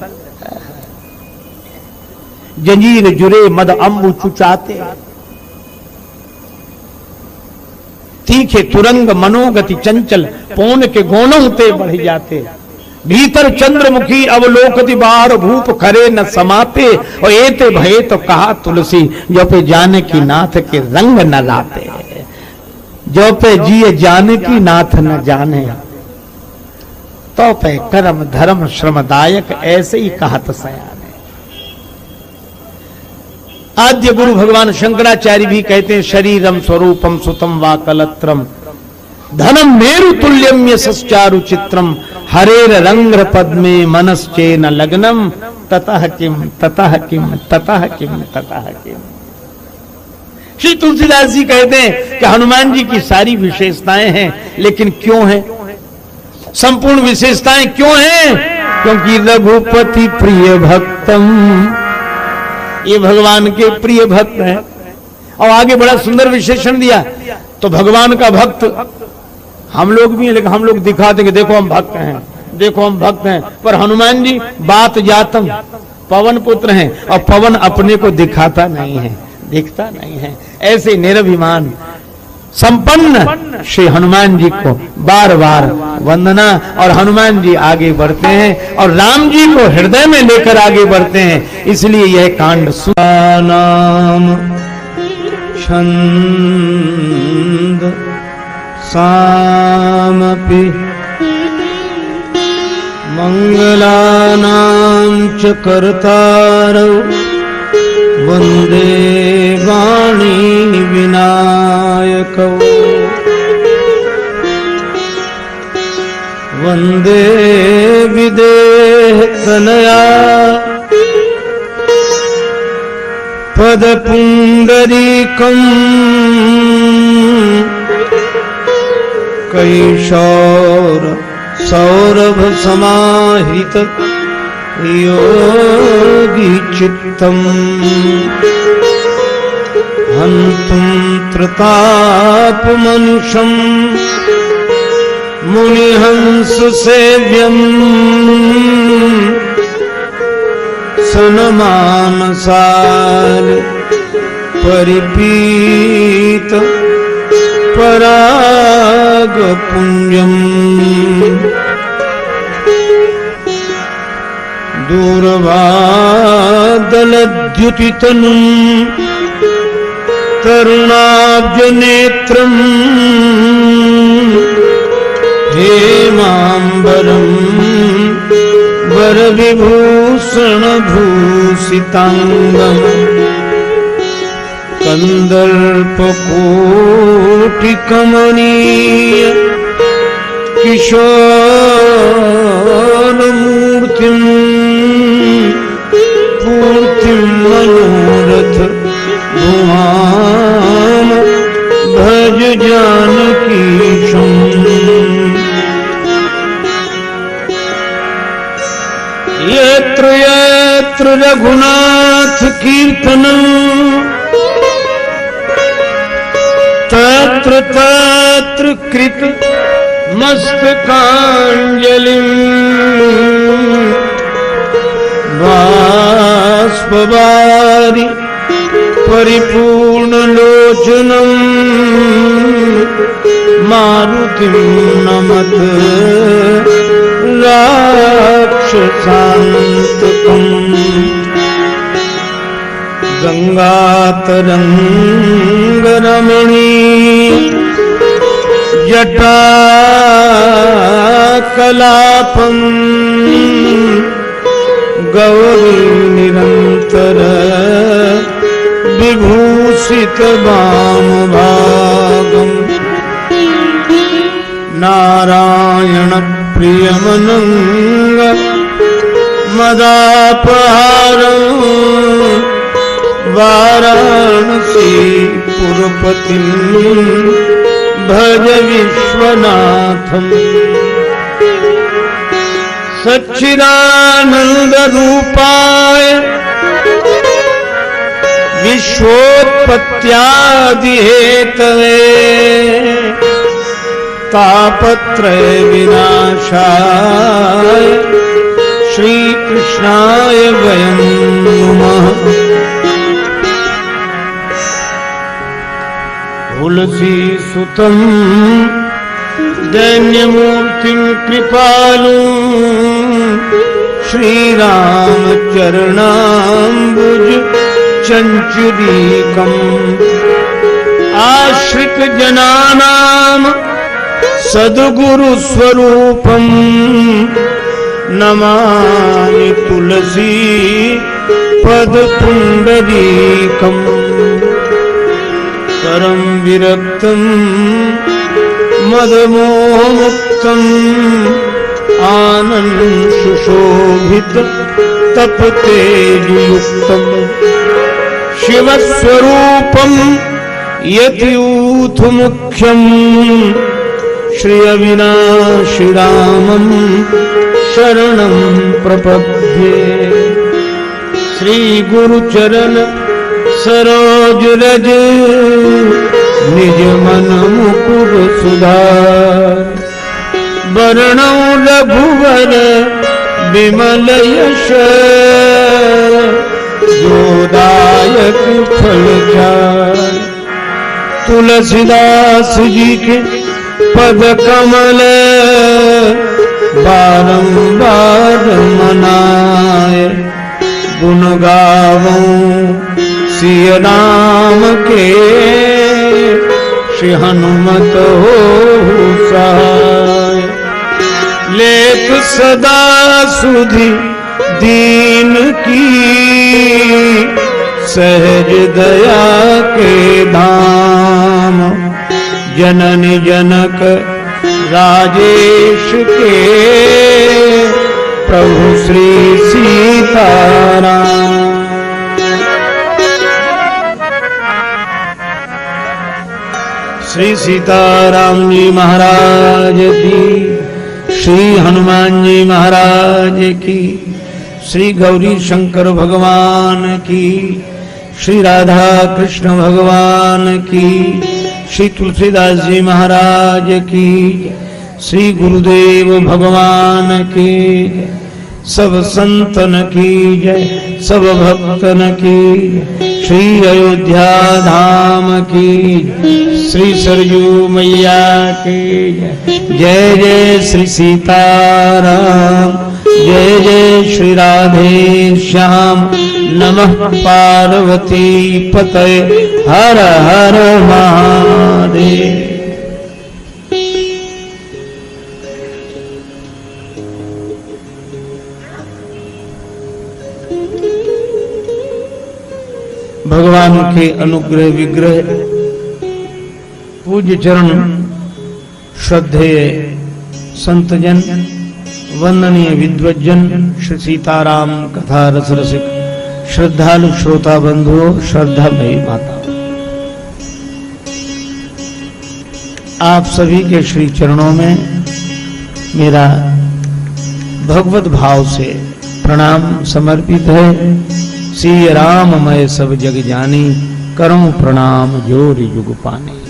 जंजीर जुरे मद अम्बु चुचाते, तीखे तुरंग मनोगति चंचल, पौन के गोणों ते बढ़ जाते। भीतर चंद्रमुखी अवलोकति, बाहर भूप करे न समाते, और एते भये तो कहा तुलसी, जो पे जाने की नाथ के रंग न लाते। जो पे जिए जाने की नाथ न जाने, तो पे कर्म धर्म श्रमदायक, ऐसे ही कहत सयाने। आद्य गुरु भगवान शंकराचार्य भी कहते हैं, शरीरम स्वरूपम सुतम वा कलत्रम, धनम मेरु तुल्यम यशश्चारु चित्रम, हरेर रंग्र पद्मे मनश्चेन लग्नम, ततः किम ततः किम ततः किम ततः किम। श्री तुलसीदास जी कहते हैं कि हनुमान जी की सारी विशेषताएं हैं, लेकिन क्यों है, संपूर्ण विशेषताएं क्यों हैं? क्योंकि रघुपति प्रिय भक्तम, ये भगवान के प्रिय भक्त हैं। और आगे बड़ा सुंदर विशेषण दिया, तो भगवान का भक्त हम लोग भी हैं, लेकिन हम लोग दिखाते कि देखो हम भक्त हैं, देखो हम भक्त हैं। पर हनुमान जी बात जातम, पवन पुत्र हैं, और पवन अपने को दिखाता नहीं है, दिखता नहीं है। ऐसे निरभिमान संपन्न श्री हनुमान जी को बार बार वंदना। और हनुमान जी आगे बढ़ते हैं और राम जी को हृदय में लेकर आगे बढ़ते हैं, इसलिए यह कांड नाम छंद सामपि मंगलानां च कर्तारौ, वंदे वाणी विनायकौ, वंदे विदेह तनया पदपुण्डरीकम् कैशोर सौरभ समाहित योगी चित्तम् हन्तुं त्रतापमनुषम् मुनिहंस सेव्यम् सनमानसाल परिपीत पराग पुण्यम् दूरवादलद्युतितनुम् तरुणाब्जनेत्रम् हेमाम्बरम् वरविभूषणभूषिताङ्गम् कन्दर्पकोटिकमनीय किशोरमूर्तिम् पूर्तिं मनोरथ भुवाम भज जानकीशम् यत्र यत्र रघुनाथ कीर्तनम् तत्र तत्र कृत मस्तकाञ्जलिम् बाष्पवारि परिपूर्णलोचनम् मारुतिं नमत राक्षसान्तकम् गंगातरंगरमणीय जटाकलापम् गौरी निरंतर विभूषित वामभागम् नारायण प्रियमनंग मदापहारम् वाराणसी पुरपतिम् भज विश्वनाथम् सच्चिदानंद रूपाय विश्वोत्पत्त्यादि हेतवे तापत्रय विनाशाय श्री कृष्णाय वयं नमः। तुलसी सुतं दैन्यमूर्तिं कृपालुं श्रीरामचरणाम्बुज चञ्चुरीकम् आश्रित जनानां सद्गुरुस्वरूपम् नमामि तुलसी पदपुण्डरीकम् परं विरक्तम् मदमोहमुक्तम् आनन्द सुशोभित तपतेजुयुक्तम् शिवस्वरूपम् यतियूथमुख्यम् श्री अविनाशी रामं शरणं प्रपद्ये। श्री गुरुचरण सरोज रज निज मन मुकुर सुधार वरणौ रघुवर विमल यश जोदायक फलचार। तुलसीदास जी के पद कमल बारंबार मनाए गुण गावों सिय नाम के श्री हनुमत हो सहाय। लेख सदा सुधि दीन की सहज दया के धाम जननी जनक राजेश के प्रभु श्री सीताराम। श्री सीताराम जी महाराज की, श्री हनुमान जी महाराज की, श्री गौरी शंकर भगवान की, श्री राधा कृष्ण भगवान की, श्री तुलसीदास जी महाराज की, श्री गुरुदेव भगवान की, सब संतन की जय, सब भक्तन की, श्री अयोध्या धाम की, श्री सरयू मैया की जय। जय जय श्री सीताराम, जय जय श्री राधे श्याम, नमः पार्वती पतये, हर हर महादेव। भगवान के अनुग्रह विग्रह पूज्य चरण श्रद्धेय संतजन वंदनीय विद्वज्जन श्री सीताराम कथा रस रसिक श्रद्धालु श्रोता बंधुओं, श्रद्धा भई माता, आप सभी के श्री चरणों में मेरा भगवत भाव से प्रणाम समर्पित है। श्री राम मैं सब जग जानी, करूं प्रणाम जोरि जुग पानी।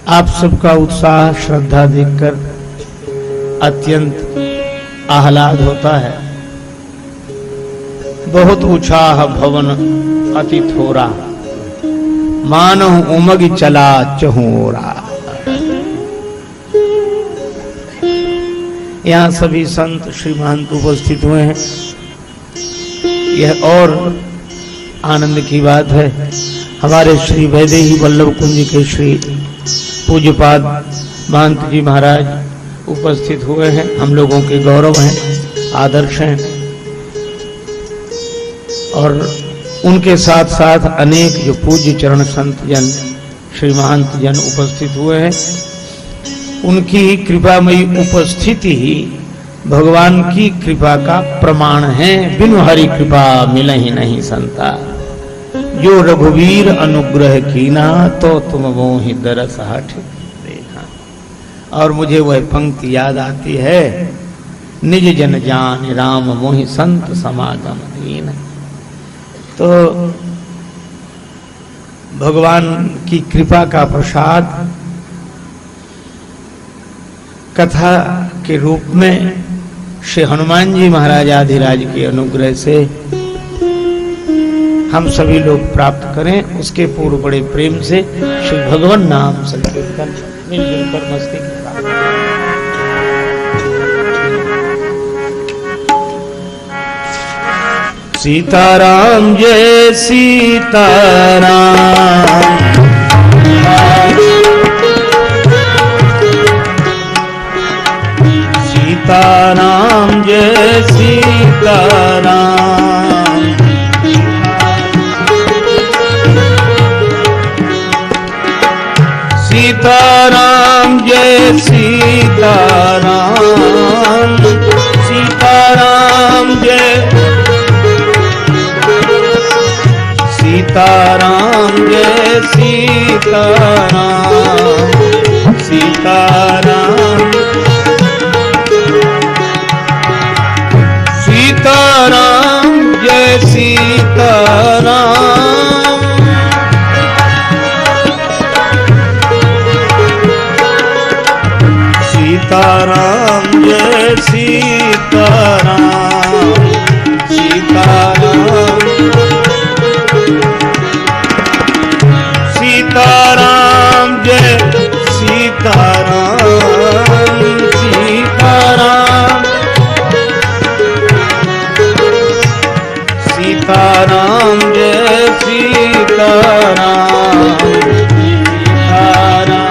आप सबका उत्साह श्रद्धा देखकर अत्यंत आह्लाद होता है। बहुत उत्साह भवन अति थोरा, मानो उमग चला चहोरा। यहाँ सभी संत श्री महंत उपस्थित हुए हैं, यह और आनंद की बात है। हमारे श्री वैदेही वल्लभ कुंज के श्री पूज्यपाद महंत जी महाराज उपस्थित हुए हैं, हम लोगों के गौरव हैं, आदर्श हैं, और उनके साथ साथ अनेक जो पूज्य चरण संत जन श्री महंत जन उपस्थित हुए हैं। उनकी कृपामयी उपस्थिति ही भगवान की कृपा का प्रमाण है। बिनु हरि कृपा मिले ही नहीं संता, जो रघुवीर अनुग्रह कीना, तो तुम मोहि दरस हठ देखा। और मुझे वह पंक्ति याद आती है, निज जन जान राम मोहि संत समागम दीन। तो भगवान की कृपा का प्रसाद कथा के रूप में श्री हनुमान जी महाराज आधिराज के अनुग्रह से हम सभी लोग प्राप्त करें। उसके पूर्व बड़े प्रेम से श्री भगवान नाम संकीर्तन मिलजुल कर मस्ती की सीताराम जय सीताराम, सीताराम जय सीताराम, सीताराम जय सीताराम, सीताराम जय सीताराम जय सीताराम, सीताराम सीताराम जय सीताराम, सीताराम जय सीताराम, सीताराम सीताराम जय सीताराम, सीताराम सीताराम जय सीताराम, सीताराम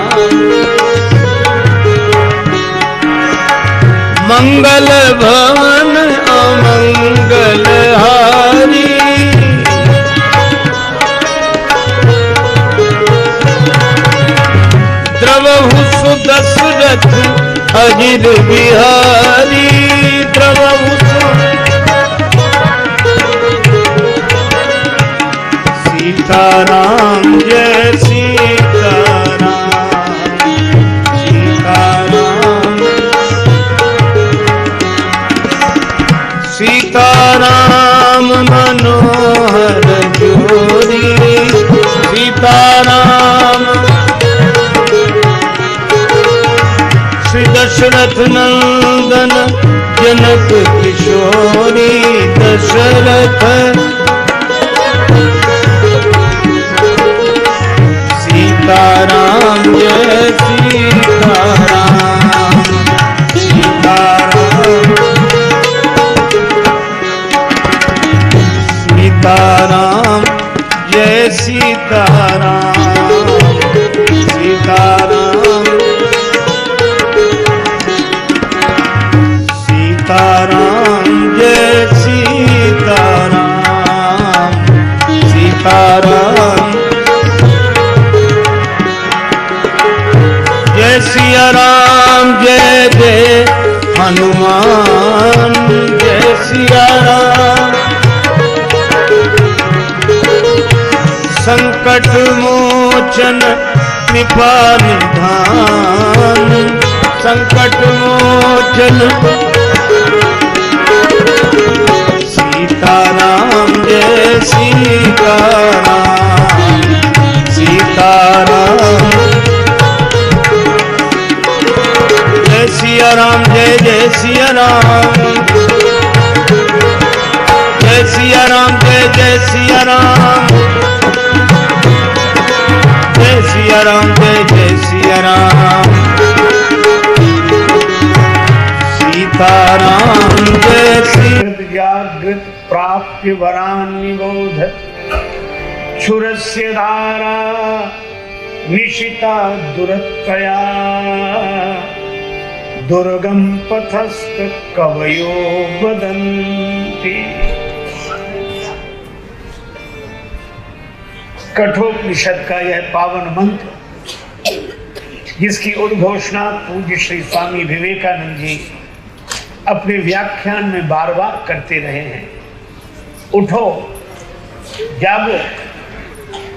मंगल भवन अमंगल हारी, द्रवहु सुदशरथ अजिर बिहारी, द्रवहु सीताराम जय सीताराम, सीताराम सीताराम मनोहर जोरी, सीताराम श्री दशरथ नंदन जनक किशोरी, दशरथ सीताराम जय सीताराम, सीताराम सीताराम जय सीताराम, सीताराम सीताराम जय सीताराम, सीताराम जय सिया राम जय जय हनुमान, जय सिया राम संकट मोचन कृपा निधान, संकट मोचन सीताराम जय सीताराम, सीताराम जय सिया राम जय जय सिया राम, जय सिया राम जय जय सिया राम, जय सिया राम जय जय सिया राम, सीताराम जय श्री जागृत प्राप्य वरान्निबोध, क्षुरस्य धारा निशिता दुरत्वया, दुर्गम पथस्त कवयो वदन्ति। कठोपनिषद का यह पावन मंत्र, जिसकी उद्घोषणा पूज्य श्री स्वामी विवेकानंद जी अपने व्याख्यान में बार बार करते रहे हैं। उठो, जागो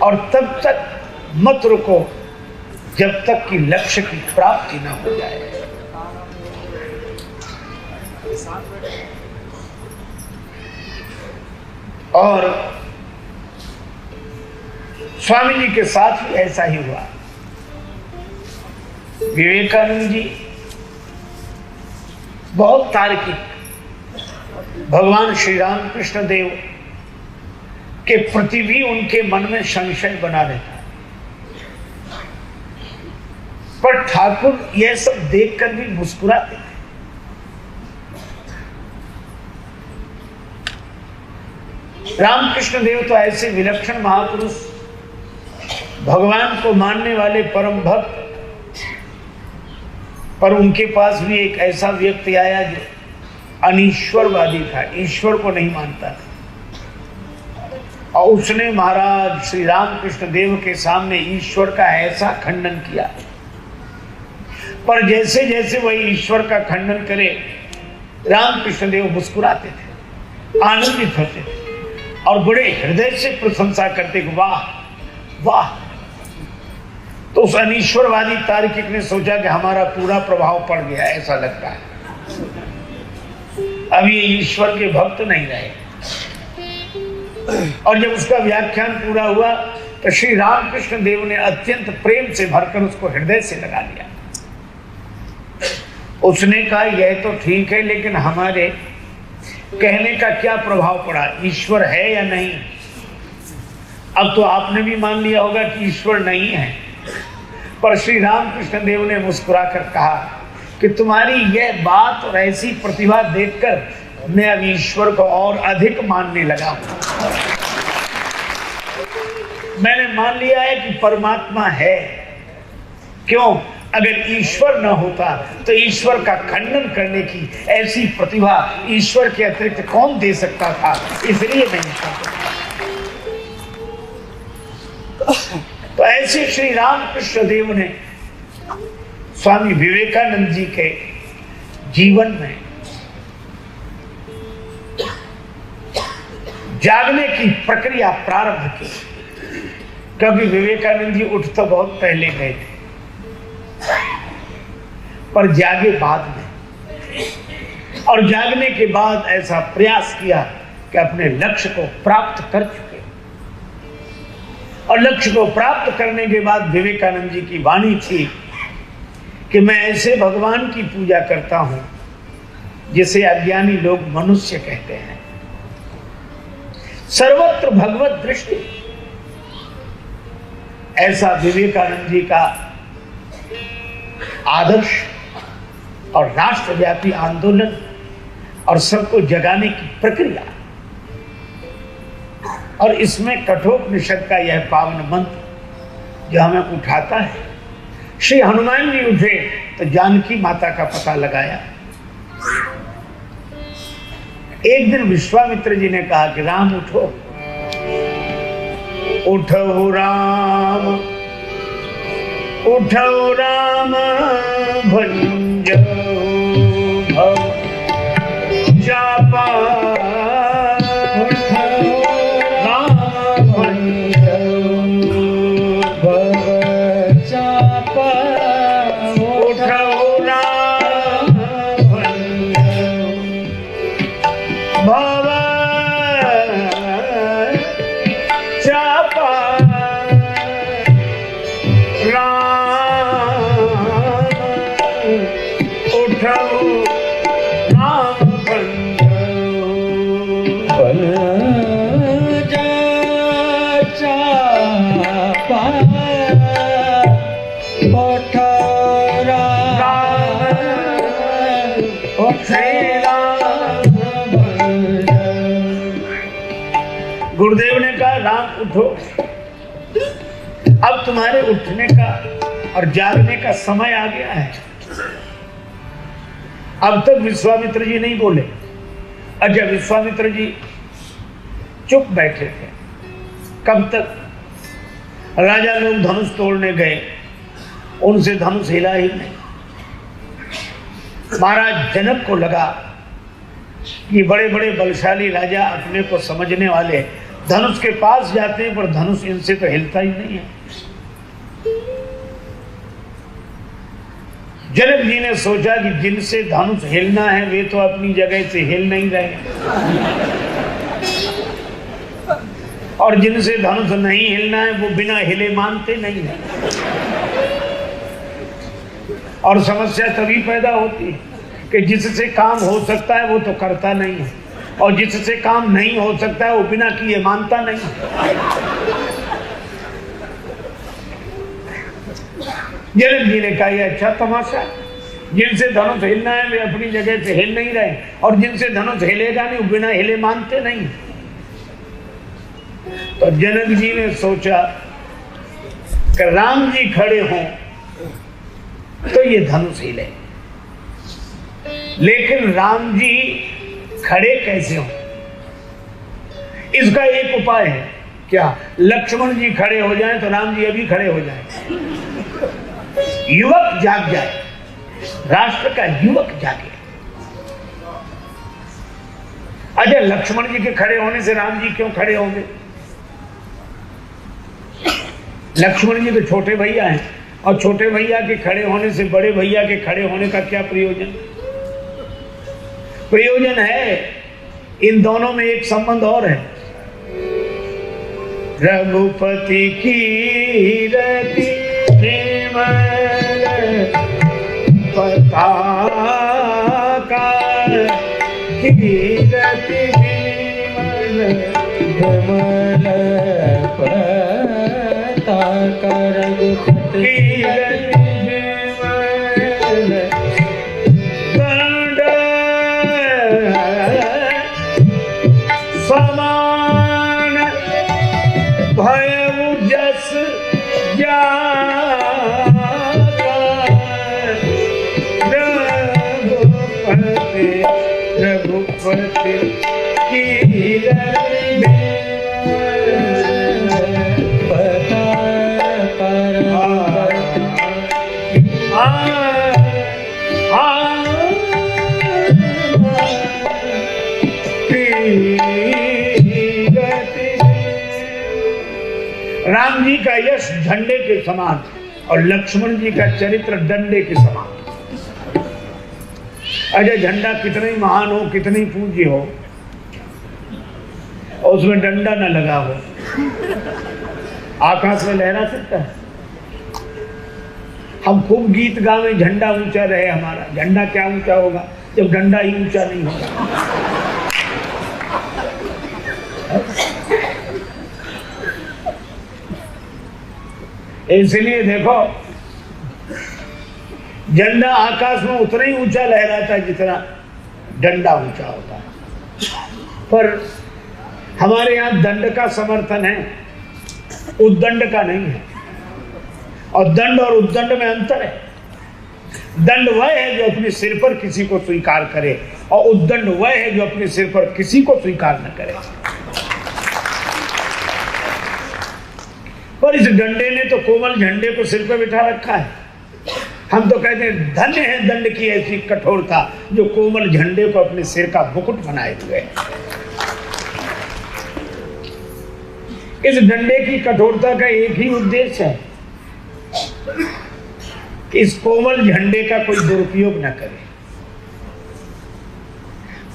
और तब तक मत रुको जब तक कि लक्ष्य की प्राप्ति न हो जाए। और स्वामी जी के साथ भी ऐसा ही हुआ। विवेकानंद जी बहुत तार्किक, भगवान श्री राम कृष्ण देव के प्रति भी उनके मन में संशय बना रहता, पर ठाकुर यह सब देखकर भी मुस्कुराते थे। रामकृष्ण देव तो ऐसे विलक्षण महापुरुष, भगवान को मानने वाले परम भक्त, पर उनके पास भी एक ऐसा व्यक्ति आया जो अनीश्वरवादी था, ईश्वर को नहीं मानता था। और उसने महाराज श्री रामकृष्ण देव के सामने ईश्वर का ऐसा खंडन किया, पर जैसे जैसे वही ईश्वर का खंडन करे, रामकृष्ण देव मुस्कुराते थे, आनंदित होते थे और बड़े हृदय से प्रशंसा करते कि वाह वाह। तो उस अनीश्वरवादी तार्किक ने सोचा कि हमारा पूरा प्रभाव पड़ गया, ऐसा लगता है, अब ये ईश्वर के भक्त नहीं रहे। और जब उसका व्याख्यान पूरा हुआ तो श्री रामकृष्ण देव ने अत्यंत प्रेम से भरकर उसको हृदय से लगा लिया। उसने कहा यह तो ठीक है, लेकिन हमारे कहने का क्या प्रभाव पड़ा, ईश्वर है या नहीं? अब तो आपने भी मान लिया होगा कि ईश्वर नहीं है। पर श्री रामकृष्ण देव ने मुस्कुराकर कहा कि तुम्हारी यह बात और ऐसी प्रतिभा देखकर मैं अब ईश्वर को और अधिक मानने लगा हूं। मैंने मान लिया है कि परमात्मा है। क्यों? अगर ईश्वर न होता तो ईश्वर का खंडन करने की ऐसी प्रतिभा ईश्वर के अतिरिक्त कौन दे सकता था, इसलिए मैं तो ऐसे श्री रामकृष्ण देव ने स्वामी विवेकानंद जी के जीवन में जागने की प्रक्रिया प्रारंभ की। क्योंकि विवेकानंद जी उठ तो बहुत पहले गए थे, पर जागे बाद में, और जागने के बाद ऐसा प्रयास किया कि अपने लक्ष्य को प्राप्त कर चुके। और लक्ष्य को प्राप्त करने के बाद विवेकानंद जी की वाणी थी कि मैं ऐसे भगवान की पूजा करता हूं जिसे अज्ञानी लोग मनुष्य कहते हैं। सर्वत्र भगवत दृष्टि, ऐसा विवेकानंद जी का आदर्श और राष्ट्रव्यापी आंदोलन और सबको जगाने की प्रक्रिया, और इसमें कठोपनिषद का यह पावन मंत्र जो हमें उठाता है। श्री हनुमान जी उठे तो जानकी माता का पता लगाया। एक दिन विश्वामित्र जी ने कहा कि राम उठो, उठो राम, उठो राम भंजो भव जापा, उठो राम भंजो भव जापा, उठो राम भंजो भव जापा, गुरुदेव ने कहा राम उठो, अब तुम्हारे उठने का और जागने का समय आ गया है। अब तक विश्वामित्र जी नहीं बोले। अच्छा, विश्वामित्र जी चुप बैठे थे। कब तक? राजा लोग धनुष तोड़ने गए, उनसे धनुष हिला ही नहीं। महाराज जनक को लगा कि बड़े बड़े बलशाली राजा, अपने को समझने वाले, धनुष के पास जाते हैं पर धनुष इनसे तो हिलता ही नहीं है। जनक जी ने सोचा कि जिनसे धनुष हिलना है वे तो अपनी जगह से हिल नहीं रहे, और जिनसे धनुष नहीं हिलना है वो बिना हिले मानते नहीं है। और समस्या तभी पैदा होती है कि जिससे काम हो सकता है वो तो करता नहीं है, और जिससे काम नहीं हो सकता है वो बिना किए मानता नहीं है। जनक जी ने कहा यह अच्छा तमाशा, जिनसे धनुष हिलना है वे अपनी जगह से हिल नहीं रहे, और जिनसे धनुष हिलेगा नहीं वो बिना हिले मानते नहीं। तो जनक जी ने सोचा कि राम जी खड़े हों तो ये धनुष हिले, लेकिन राम जी खड़े कैसे हों? इसका एक उपाय है। क्या? लक्ष्मण जी खड़े हो जाएं तो राम जी अभी खड़े हो जाएं। युवक जाग जाए, राष्ट्र का युवक जागे। अच्छा, लक्ष्मण जी के खड़े होने से राम जी क्यों खड़े होंगे? लक्ष्मण जी तो छोटे भैया हैं, और छोटे भैया के खड़े होने से बड़े भैया के खड़े होने का क्या प्रयोजन? प्रयोजन है, इन दोनों में एक संबंध और है। रघुपति की रति पताका कीरति कमल पताका रघुपति समान भयउ जस रघुपति की राम जी का यश झंडे के समान और लक्ष्मण जी का चरित्र डंडे के समान। अजय झंडा कितना ही महान हो, कितनी ही पूज्य हो, और उसमें डंडा न लगा हो, आकाश में लहरा सकता है? हम खूब गीत गावे, झंडा ऊंचा रहे हमारा। झंडा क्या ऊंचा होगा जब डंडा ही ऊंचा नहीं होगा। इसलिए देखो, झंडा आकाश में उतना ही ऊंचा लहराता है जितना डंडा ऊंचा होता है। पर हमारे यहाँ दंड का समर्थन है, उद्दंड का नहीं है। और दंड और उद्दंड में अंतर है। दंड वह है जो अपने सिर पर किसी को स्वीकार करे, और उद्दंड वह है जो अपने सिर पर किसी को स्वीकार न करे। पर इस डंडे ने तो कोमल झंडे को सिर पर बिठा रखा है। हम तो कहते हैं धन्य है दंड की ऐसी कठोरता जो कोमल झंडे को अपने सिर का मुकुट बनाए हुए है। इस डंडे की कठोरता का एक ही उद्देश्य है कि इस कोमल झंडे का कोई दुरुपयोग न करे।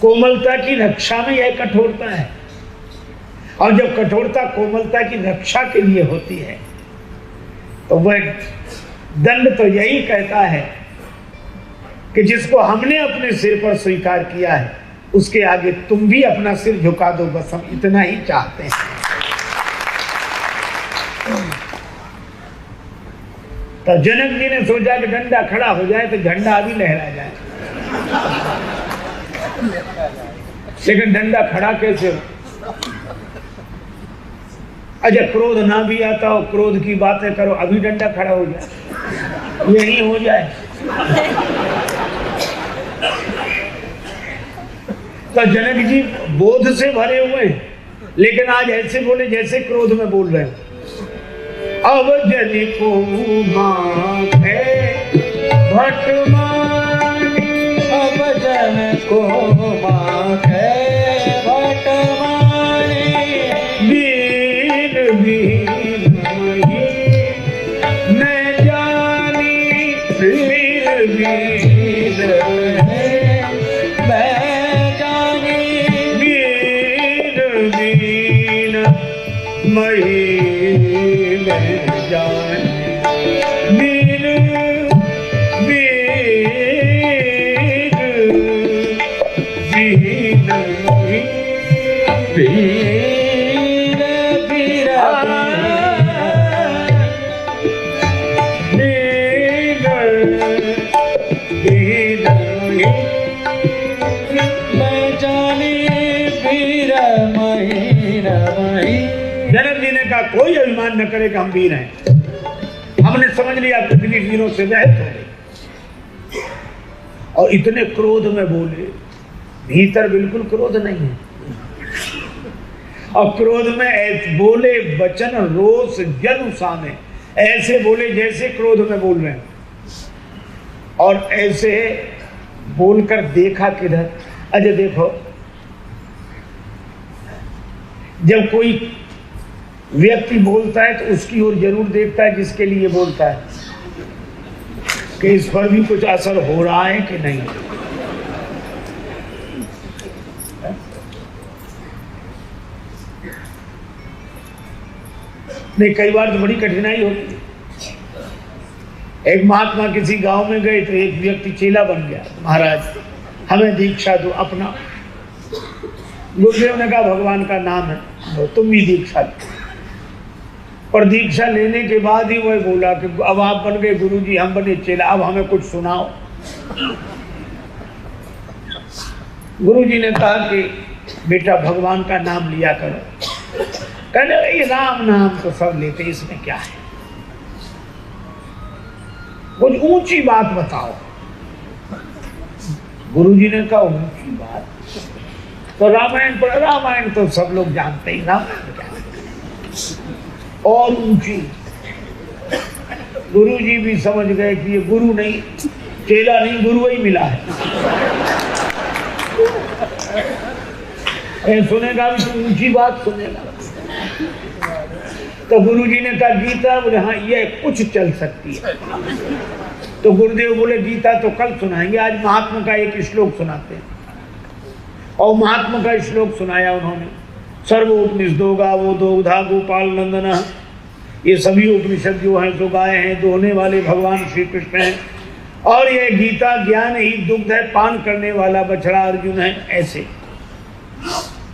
कोमलता की रक्षा में यह कठोरता है। और जब कठोरता कोमलता की रक्षा के लिए होती है तो वह दंड तो यही कहता है कि जिसको हमने अपने सिर पर स्वीकार किया है उसके आगे तुम भी अपना सिर झुका दो, बस हम इतना ही चाहते हैं। तो जनक जी ने सोचा कि डंडा खड़ा हो जाए तो झंडा अभी लहरा जाए, लेकिन डंडा खड़ा कैसे हो? अच्छा, क्रोध ना भी आता हो, क्रोध की बातें करो, अभी डंडा खड़ा हो जाए, यही हो जाए। तो जनक जी बोध से भरे हुए हैं, लेकिन आज ऐसे बोले जैसे क्रोध में बोल रहे हैं। अब जन को मांगे भटमानी, अब जन को मांगे भटमानी, वीर वीर न जानी, वीर वीर मैं जानी, वीर वीर मही जनक जी ने कहा कोई अभिमान न करे कि हम वीर हैं। हमने समझ लिया पृथ्वी वीरों से रहित हो गई। और इतने क्रोध में बोले, भीतर बिल्कुल क्रोध नहीं है। और क्रोध में बोले वचन रोष जन सामे, ऐसे बोले जैसे क्रोध में बोल रहे हैं। और ऐसे बोलकर देखा किधर? अजय देखो, जब कोई व्यक्ति बोलता है तो उसकी ओर जरूर देखता है जिसके लिए बोलता है कि इस पर भी कुछ असर हो रहा है कि नहीं। नहीं, कई बार तो बड़ी कठिनाई होती है। एक महात्मा किसी गांव में गए तो एक व्यक्ति चेला बन गया, महाराज हमें दीक्षा दो अपना। गुरुदेव ने कहा भगवान का नाम है, तुम भी दीक्षा दो। पर दीक्षा लेने के बाद ही वह बोला कि अब आप बन गए गुरुजी, हम बने चेला, अब हमें कुछ सुनाओ। गुरुजी ने कहा कि बेटा भगवान का नाम लिया करो। कहने ये राम नाम तो सब लेते, इसमें क्या है, कुछ ऊंची बात बताओ। गुरुजी ने कहा ऊंची बात तो रामायण पर, रामायण तो सब लोग जानते ही, रामायण क्या है और ऊंची। गुरुजी भी समझ गए कि ये गुरु नहीं, चेला नहीं, गुरु ही मिला है। सुनेगा भी तो ऊंची बात सुनेगा। तो गुरुजी ने कहा गीता, बोले हाँ ये कुछ चल सकती है। तो गुरुदेव बोले गीता तो कल सुनाएंगे, आज महात्मा का एक श्लोक सुनाते हैं। और महात्मा का श्लोक सुनाया उन्होंने, सर्वोपनिषदो गावो दोग्धा गोपाल नंदन, ये सभी उपनिषद जो हैं जो गाय हैं, दोहने वाले भगवान श्री कृष्ण हैं, और ये गीता ज्ञान ही दुग्ध है, पान करने वाला बछड़ा अर्जुन है। ऐसे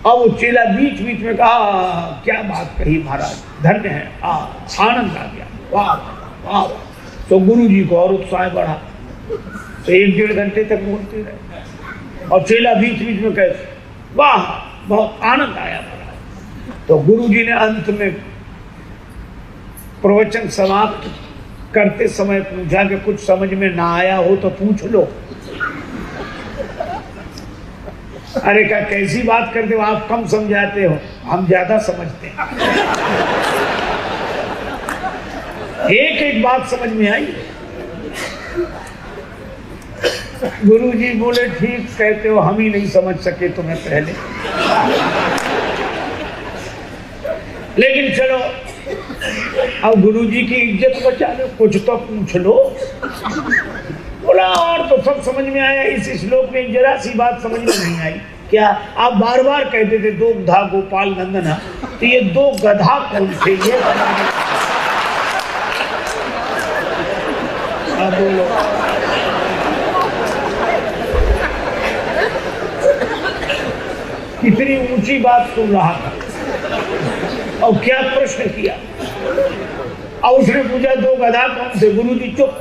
अब वो चेला बीच बीच में कहा क्या बात कही महाराज, धन्य है, आनंद आ गया, वाह वाह। तो गुरु जी को और उत्साह बढ़ा, तो 1-1.5 घंटे तक बोलते रहे, और चेला बीच बीच में कहे वाह बहुत आनंद आया महाराज। तो गुरु जी ने अंत में प्रवचन समाप्त करते समय पूछा कि कुछ समझ में ना आया हो तो पूछ लो। अरे क्या कैसी बात करते हो आप, कम समझाते हो, हम ज्यादा समझते हैं। एक एक बात समझ में आई। गुरुजी बोले ठीक कहते हो, हम ही नहीं समझ सके तुम्हें पहले, लेकिन चलो अब गुरुजी की इज्जत बचा लो, कुछ तो पूछ लो। बोला और तो सब समझ में आया, इस श्लोक में जरा सी बात समझ में नहीं आई। क्या आप बार बार कहते थे दो गधा गोपाल नंदन, तो ये 2 गधा कौन थे ये बोलो। कितनी ऊंची बात सुन रहा था और क्या प्रश्न किया। और उसने पूछा 2 गधा कौन थे, गुरुजी चुप।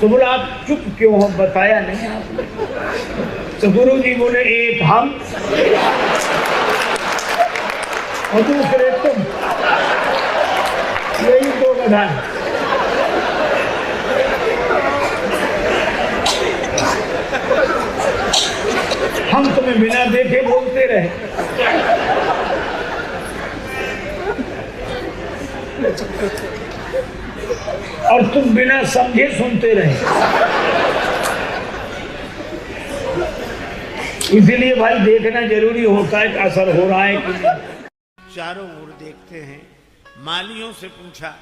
तो बोला आप चुप क्यों हो, बताया नहीं आपने। तो गुरुजी बोले एक हम और दूसरे तुम, यही 2 गधा हैं। हम तुम्हें बिना देखे बोलते रहे, और तुम बिना समझे सुनते रहे। इसीलिए भाई देखना जरूरी होता है कि असर हो रहा है कि नहीं। चारों ओर देखते हैं। मालियों से पूछा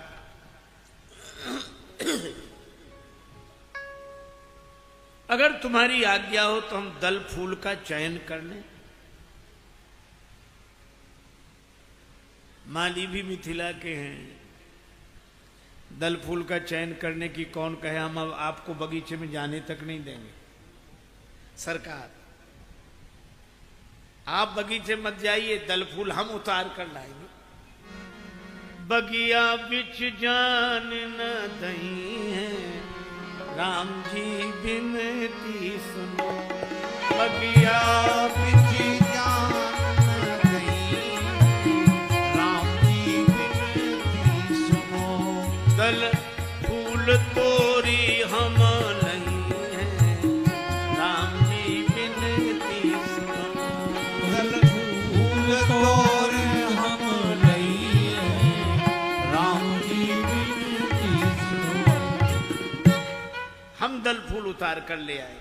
अगर तुम्हारी आज्ञा हो तो हम दल फूल का चयन कर लें। माली भी मिथिला के हैं। दल फूल का चयन करने की कौन कहे, हम अब आपको बगीचे में जाने तक नहीं देंगे। सरकार आप बगीचे मत जाइए, दल फूल हम उतार कर लाएंगे। बगिया बिच जान न दही है, राम जी बिनती सुनो। बगिया बिच जान न दही, राम जी बिनती सुनो। दल फूल तोरी हम नहीं है, राम जी बिनती सुनो। दल फूल तोरी हम नहीं है, राम जी बिनती सुनो। हम दल फूल उतार कर ले आए।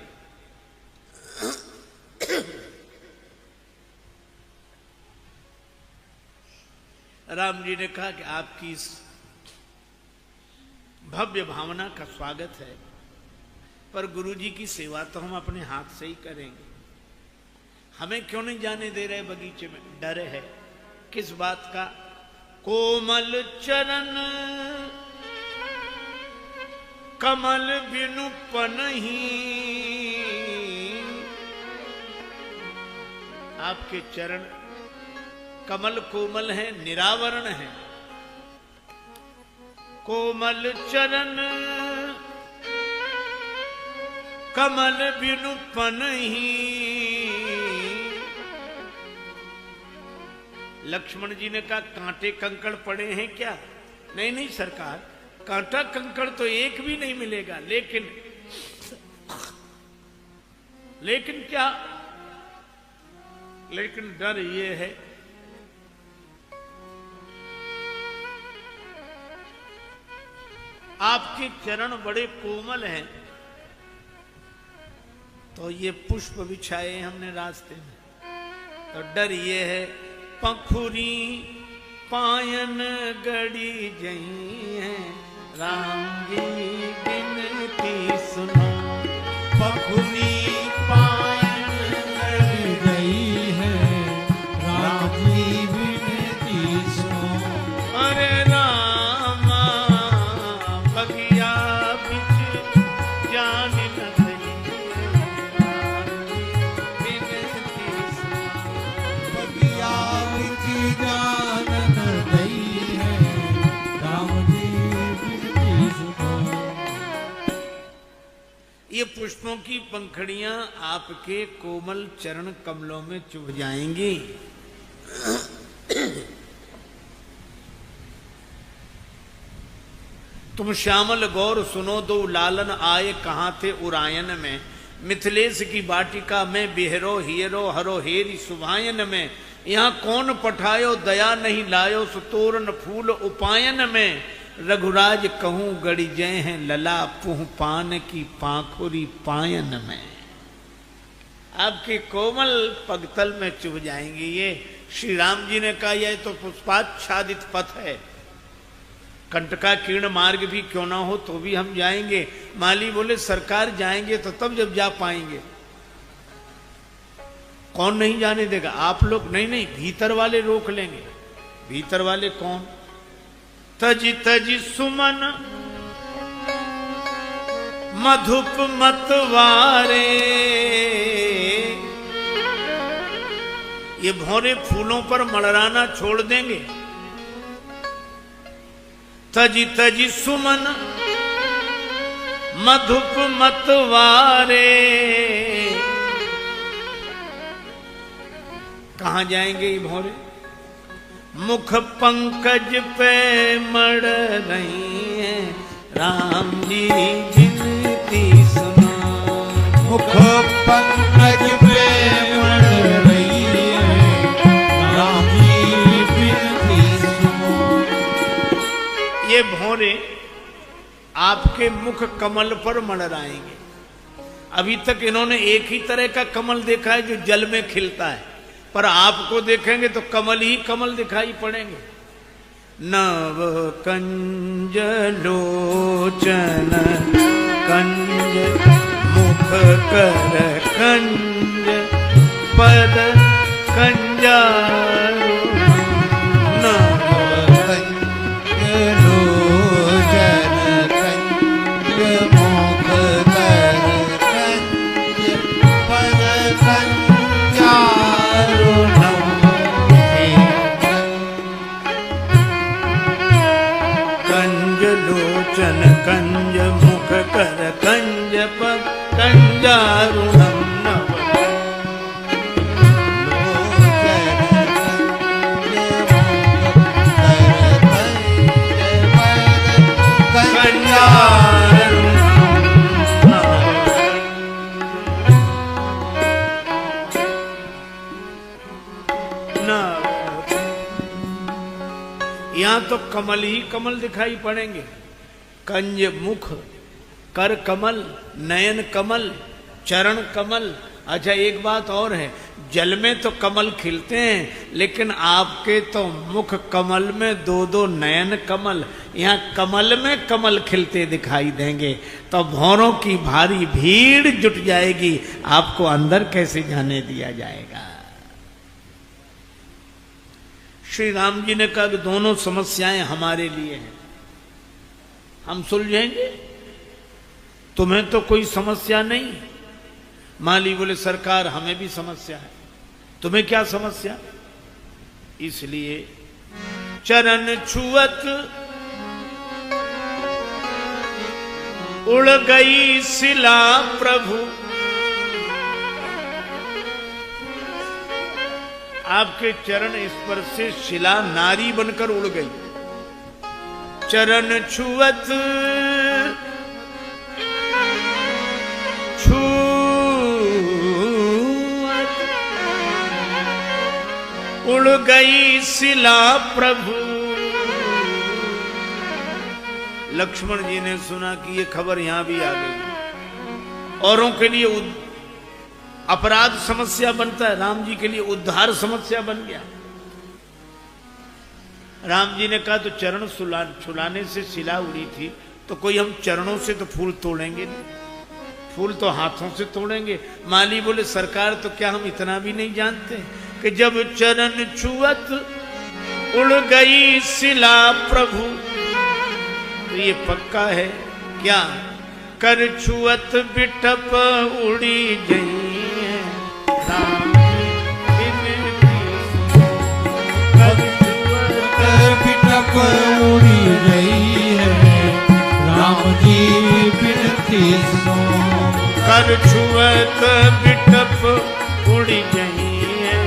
राम जी ने कहा कि आपकी इस भव्य भावना का स्वागत है, पर गुरुजी की सेवा तो हम अपने हाथ से ही करेंगे। हमें क्यों नहीं जाने दे रहे बगीचे में? डर है। किस बात का? कोमल चरण कमल बिनु पनहि, आपके चरण कमल कोमल है, निरावरण है। कोमल चरण कमल बिनु पनहि। लक्ष्मण जी ने कहा कांटे कंकड़ पड़े हैं क्या? नहीं नहीं सरकार, कांटा कंकड़ तो एक भी नहीं मिलेगा, लेकिन क्या? लेकिन डर ये है आपके चरण बड़े कोमल हैं, तो ये पुष्प बिछाए हमने रास्ते में, तो डर ये है पंखुरी पायन गड़ी जई है, राम जी बिनती सुनो। पखुनी पायन गड़ी गई है, राम जी बिनती सुनो। अरे रामा बगिया बिच जान न दई, बिनती सुनो। बगिया बिच जान न दई है, राम जी बिनती सुनो। ये पुष्पों की पंखड़ियां आपके कोमल चरण कमलों में चुभ जाएंगी। तुम श्यामल गौर सुनो दो लालन आए, कहाँ थे उरायन में। मिथिलेश की वाटिका में बिहरो हियरो हरो हेरी सुभायन में। यहाँ कौन पठायो दया नहीं लायो, सुतोरन फूल उपायन में। रघुराज कहूँ गड़ी जय हैं लला, पुह पान की पाखुरी पायन में। आपके कोमल पगतल में चुभ जाएंगे। ये श्री राम जी ने कहा यह तो पुष्पाच्छादित पथ है, कंटका कीर्ण मार्ग भी क्यों ना हो तो भी हम जाएंगे। माली बोले सरकार जाएंगे तो तब जब जा पाएंगे। कौन नहीं जाने देगा? आप लोग नहीं, नहीं भीतर वाले रोक लेंगे। भीतर वाले कौन? तजी तजी सुमन मधुप मतवारे। ये भौरे फूलों पर मड़राना छोड़ देंगे। तजी तजी सुमन मधुप मतवारे। कहां जाएंगे ये भौरे? मुख पंकज पे मड़ रही है, राम जी बिनती सुनो। मुख पंकज पे मड़ रही है, राम जी बिनती सुनो। ये भौरे आपके मुख कमल पर मड़राएंगे। अभी तक इन्होंने एक ही तरह का कमल देखा है जो जल में खिलता है, पर आपको देखेंगे तो कमल ही कमल दिखाई पड़ेंगे। नव कंज लोचन कंज मुख कर कंज पद कंजारो। नव कंज लोचन कंज मुख कर कंज पद कंजारो। कंज लोचन कंज मुख कर कंज पद कंजारुणम। नव यहां तो कमल ही कमल दिखाई पड़ेंगे। कंज मुख, कर कमल, नयन कमल, चरण कमल। अच्छा एक बात और है, जल में तो कमल खिलते हैं, लेकिन आपके तो मुख कमल में दो दो नयन कमल। यहाँ कमल में कमल खिलते दिखाई देंगे तो भौरों की भारी भीड़ जुट जाएगी। आपको अंदर कैसे जाने दिया जाएगा? श्री राम जी ने कहा कि दोनों समस्याएं हमारे लिए हैं, हम सुलझेंगे, तुम्हें तो कोई समस्या नहीं। माली बोले सरकार हमें भी समस्या है। तुम्हें क्या समस्या? इसलिए चरण छुअत उड़ गई शिला प्रभु। आपके चरण स्पर्श से शिला नारी बनकर उड़ गई। चरण छुअत उड़ गई शिला प्रभु। लक्ष्मण जी ने सुना कि ये खबर यहां भी आ गई। औरों के लिए अपराध समस्या बनता है, राम जी के लिए उद्धार समस्या बन गया। राम जी ने कहा तो चरण छुलाने से शिला उड़ी थी, तो कोई हम चरणों से तो फूल तोड़ेंगे नहीं, फूल तो हाथों से तोड़ेंगे। माली बोले सरकार तो क्या हम इतना भी नहीं जानते कि जब चरण छुअत उड़ गई शिला प्रभु, तो ये पक्का है क्या, कर छुअत बिटप उड़ी गई राम बिटप उड़ी गई है, राम जी बिनती सुनो। कर छुअत बिटप उड़ी गई है,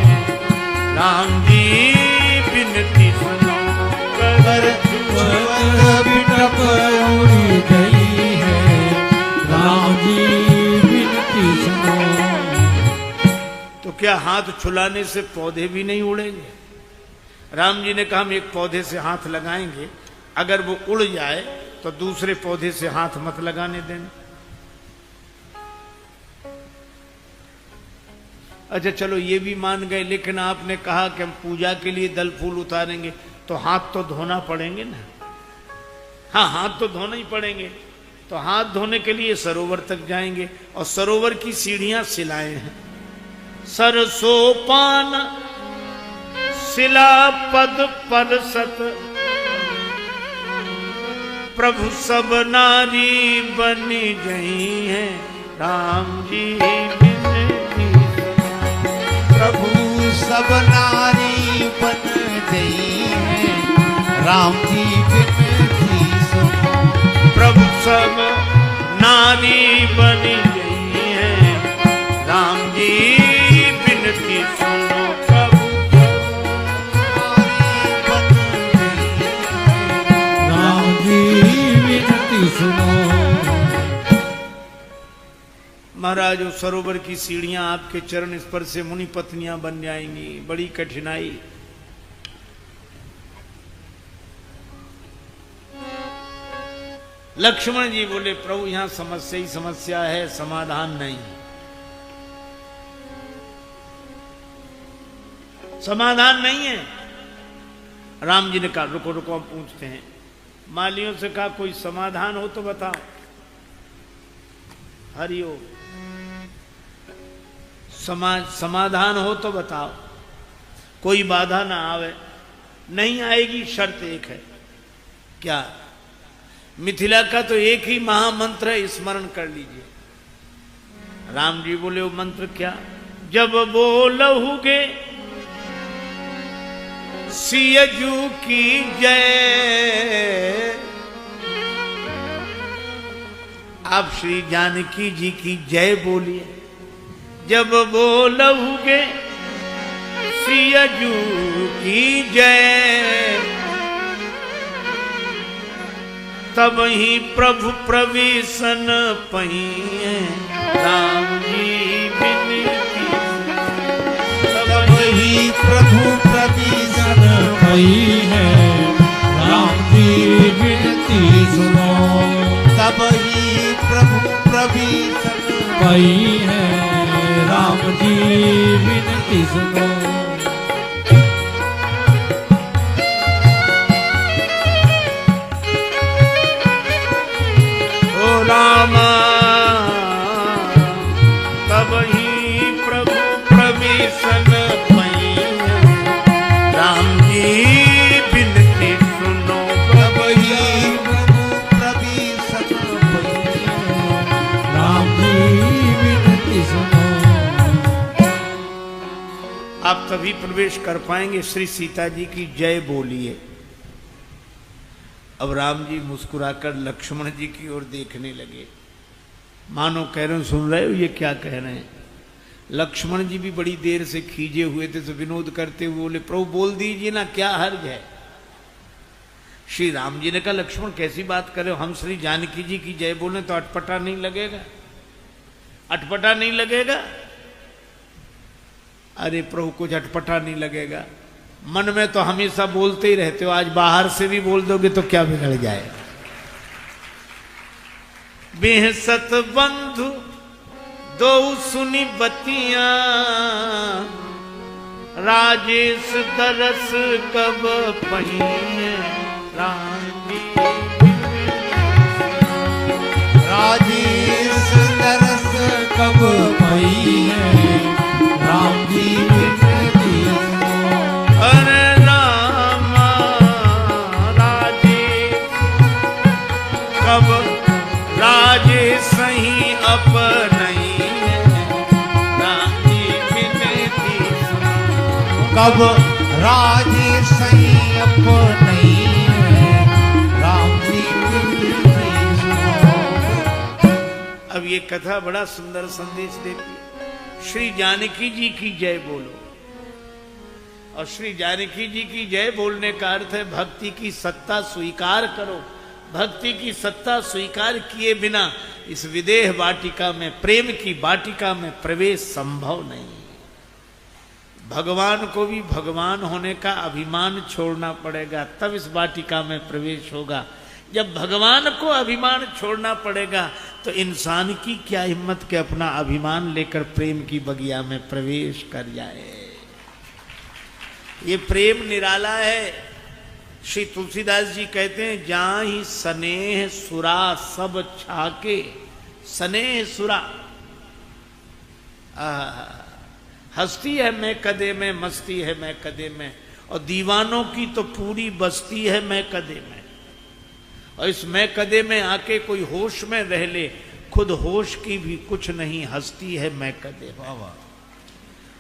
राम जी बिनती सुनो। कर छुअत बिटप उड़ी गई है, राम जी बिनती सुनो। तो क्या हाथ छुलाने से पौधे भी नहीं उड़ेंगे? राम जी ने कहा हम एक पौधे से हाथ लगाएंगे, अगर वो उड़ जाए तो दूसरे पौधे से हाथ मत लगाने देना। अच्छा चलो ये भी मान गए, लेकिन आपने कहा कि हम पूजा के लिए दल फूल उतारेंगे, तो हाथ तो धोना पड़ेंगे ना। हाँ, हाथ तो धोना ही पड़ेंगे। तो हाथ धोने के लिए सरोवर तक जाएंगे, और सरोवर की सीढ़ियां शिलाएं हैं। सरसोपान शिला पद परसत, प्रभु सब नारी बनी गई हैं, राम जी बिनती। प्रभु सब नारी बन गई है, राम जी बिनती सुनो। प्रभु सब नारी बनी गई हैं, राम जी बिनती सुनो। प्रभु राम जी बिनती सुनो। महाराज उस सरोवर की सीढ़ियां आपके चरण स्पर्श से मुनि पत्नियां बन जाएंगी, बड़ी कठिनाई। लक्ष्मण जी बोले प्रभु यहां समस्या ही समस्या है, समाधान नहीं, समाधान नहीं है। राम जी ने कहा रुको रुको हम पूछते हैं। मालियों से कहा कोई समाधान हो तो बताओ। हरिओ समाधान हो तो बताओ, कोई बाधा ना आवे। नहीं आएगी, शर्त एक है। क्या? मिथिला का तो एक ही महामंत्र है, स्मरण कर लीजिए। राम जी बोले वो मंत्र क्या? जब बोलहुगे सियजू की जय, आप श्री जानकी जी की जय बोलिए। जब बोलहुगे सियजू की जय, तब ही प्रभु प्रवेशन पहिए, राम जी बिनती। तब ही प्रभु प्रवेशन पही है, राम जी बिनती सुनो। तब ही प्रभु प्रवेशन पही है, राम जी बिनती सुनो। रामा तब ही प्रभु प्रवेशन पहिए, राम जी बिनती सुनो। तब ही प्रभु प्रवेशन पहिए, राम जी बिनती सुनो। आप तभी प्रवेश कर पाएंगे, श्री सीता जी की जय बोलिए। अब राम जी मुस्कुराकर लक्ष्मण जी की ओर देखने लगे, मानो कह रहे हो सुन रहे हो ये क्या कह रहे हैं। लक्ष्मण जी भी बड़ी देर से खींचे हुए थे, तो विनोद करते हुए बोले प्रभु बोल दीजिए ना, क्या हर्ज है। श्री राम जी ने कहा लक्ष्मण कैसी बात कर रहे हो, हम श्री जानकी जी की जय बोले तो अटपटा नहीं लगेगा? अटपटा नहीं लगेगा? अरे प्रभु कुछ अटपटा नहीं लगेगा, मन में तो हमेशा बोलते ही रहते हो, आज बाहर से भी बोल दोगे तो क्या बिगड़ जाए। बेहसत बंधु दो सुनी बतियां, राज राजेश दरस कब पहिए राम जी राजेश दरस कब पहिए राम जी विनती अरे राम राजेश कब राजेश सही अपनई राम जी विनती कब राजेश सही अपनई राम जी विनती अब ये कथा बड़ा सुंदर संदेश देती है। श्री जानकी जी की जय बोलो। और श्री जानकी जी की जय बोलने का अर्थ है भक्ति की सत्ता स्वीकार करो। भक्ति की सत्ता स्वीकार किए बिना इस विदेह वाटिका में, प्रेम की वाटिका में प्रवेश संभव नहीं। भगवान को भी भगवान होने का अभिमान छोड़ना पड़ेगा, तब इस वाटिका में प्रवेश होगा। जब भगवान को अभिमान छोड़ना पड़ेगा तो इंसान की क्या हिम्मत के अपना अभिमान लेकर प्रेम की बगिया में प्रवेश कर जाए। ये प्रेम निराला है। श्री तुलसीदास जी कहते हैं जाहि स्नेह सुरा सब छाके। स्नेह सुरा हस्ती है मैं कदे में, मस्ती है मैं कदे में, और दीवानों की तो पूरी बस्ती है मैं कदे में। और इस मैं कदे में आके कोई होश में रह ले, खुद होश की भी कुछ नहीं हस्ती है मैं कदे में।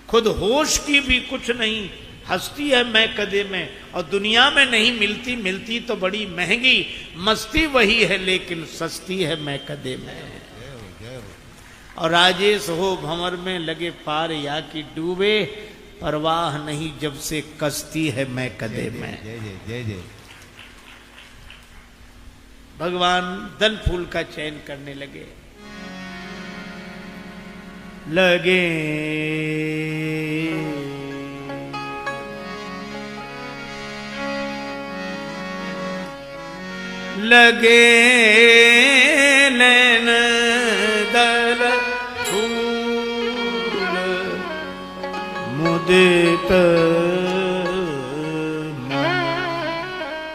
खुद होश की भी कुछ नहीं हस्ती है मैं कदे में। और दुनिया में नहीं मिलती, मिलती तो बड़ी महंगी, मस्ती वही है लेकिन सस्ती है मैं कदे में। और राजेश हो भंवर में लगे पार या कि डूबे, परवाह नहीं जब से कश्ती है मैं कदे में। जय जय जय जय। भगवान दल फूल का चयन करने लगे। लगे लेन दल फूल मुदित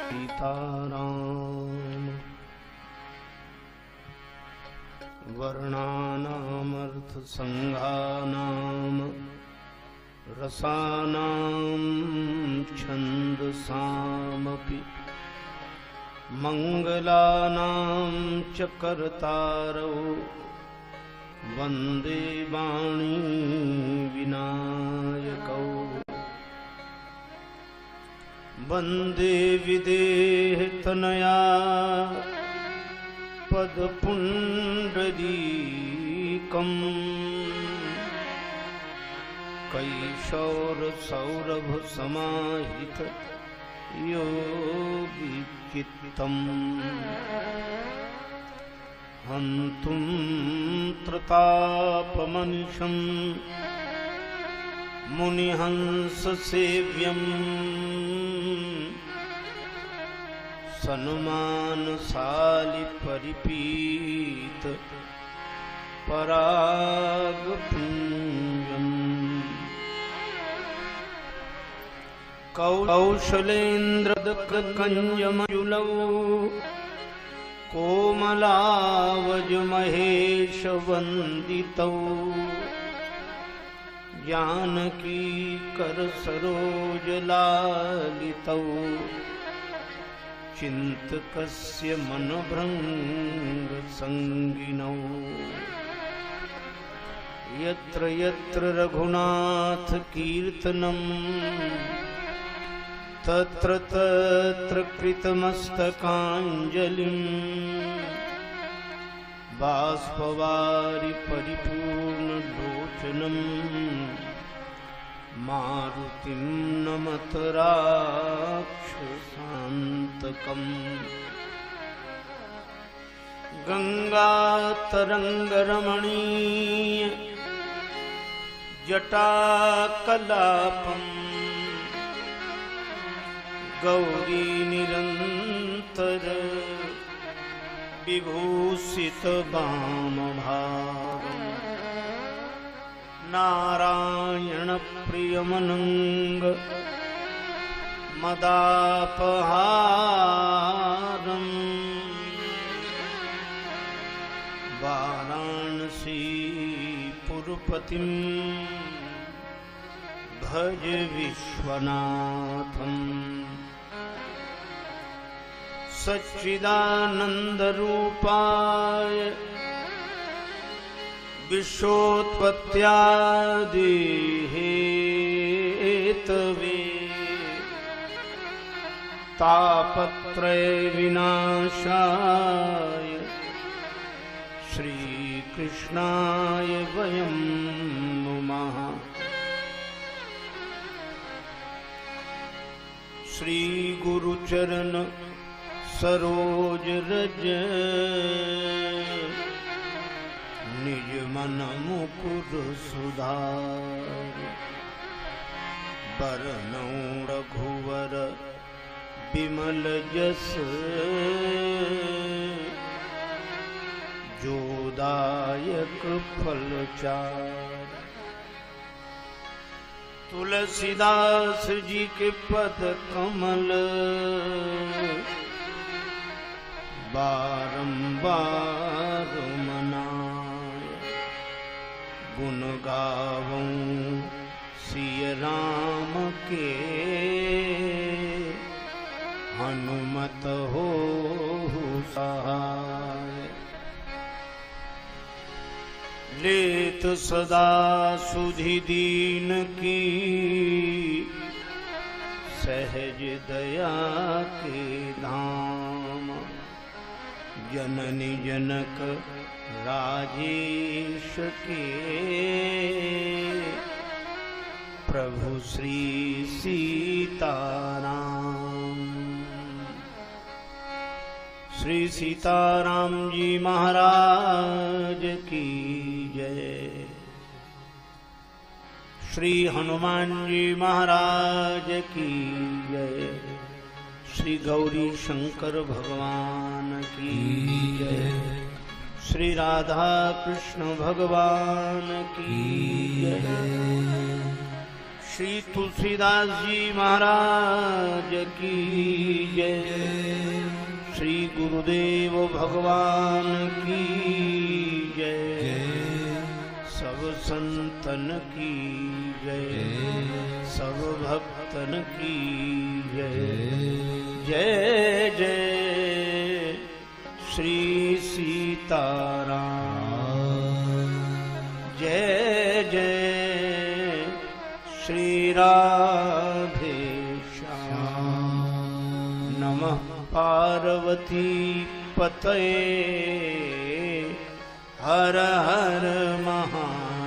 सीताराम वर्णानामर्थ संघानाम रसानाम छंदसामपि मंगलानां च कर्तारौ वंदे वाणी विनायकौ। वंदे विदेह तनया पदपुंडरीकम् कैशोर सौरभ समाहित योगी चित्तम् हन्तुं प्रतापमनिशम् मुनिहंस सेव्यम् सन्मानशालि परिपीत परागपुञ्जम् कौशलेन्द्रदककञ्जमयुलौ कोमलावजमहेशवन्दितौ जानकीकरसरोजलालितौ चिन्तकस्य मनभृङ्गसङ्गिनौ। यत्र यत्र रघुनाथ कीर्तनम् तत्र तत्र कृतमस्तकाञ्जलिम् बाष्पवारि परिपूर्णलोचनम् मारुतिं नमत राक्षसान्तकम्। गङ्गातरङ्गरमणीय जटाकलापम् गौरी निरन्तर विभूषित वामभागम् नारायण प्रियमनंग मदापहारम् वाराणसी पुरपतिं भज विश्वनाथम् सच्चिदानंद रूपाय विश्वोत्पत्त्यादि हेतवे तापत्रय विनाशाय श्रीकृष्णाय वयं नुमः। श्री गुरुचरण सरोज रज निज मन मुकुर सुधार बरनौ रघुवर बिमल जस जोदायक फलचार। तुलसीदास जी के पद कमल बारंबार मनाए गुण गावूं सिय राम के हनुमत हो सहाय। लेत सदा सुधि दीन की सहज दया के धाम जननी जनक राजेश के प्रभु श्री सीताराम। श्री सीताराम जी महाराज की जय। श्री हनुमान जी महाराज की जय। श्री गौरी शंकर भगवान की जय। श्री राधा कृष्ण भगवान की जय। श्री तुलसीदास जी महाराज की जय। श्री गुरुदेव भगवान की जय। सब संतन की जय। सब भक्तन की जय। जय जय श्री सीताराम। जय जय श्री राधे श्याम। नमः पार्वती पतये हर हर महा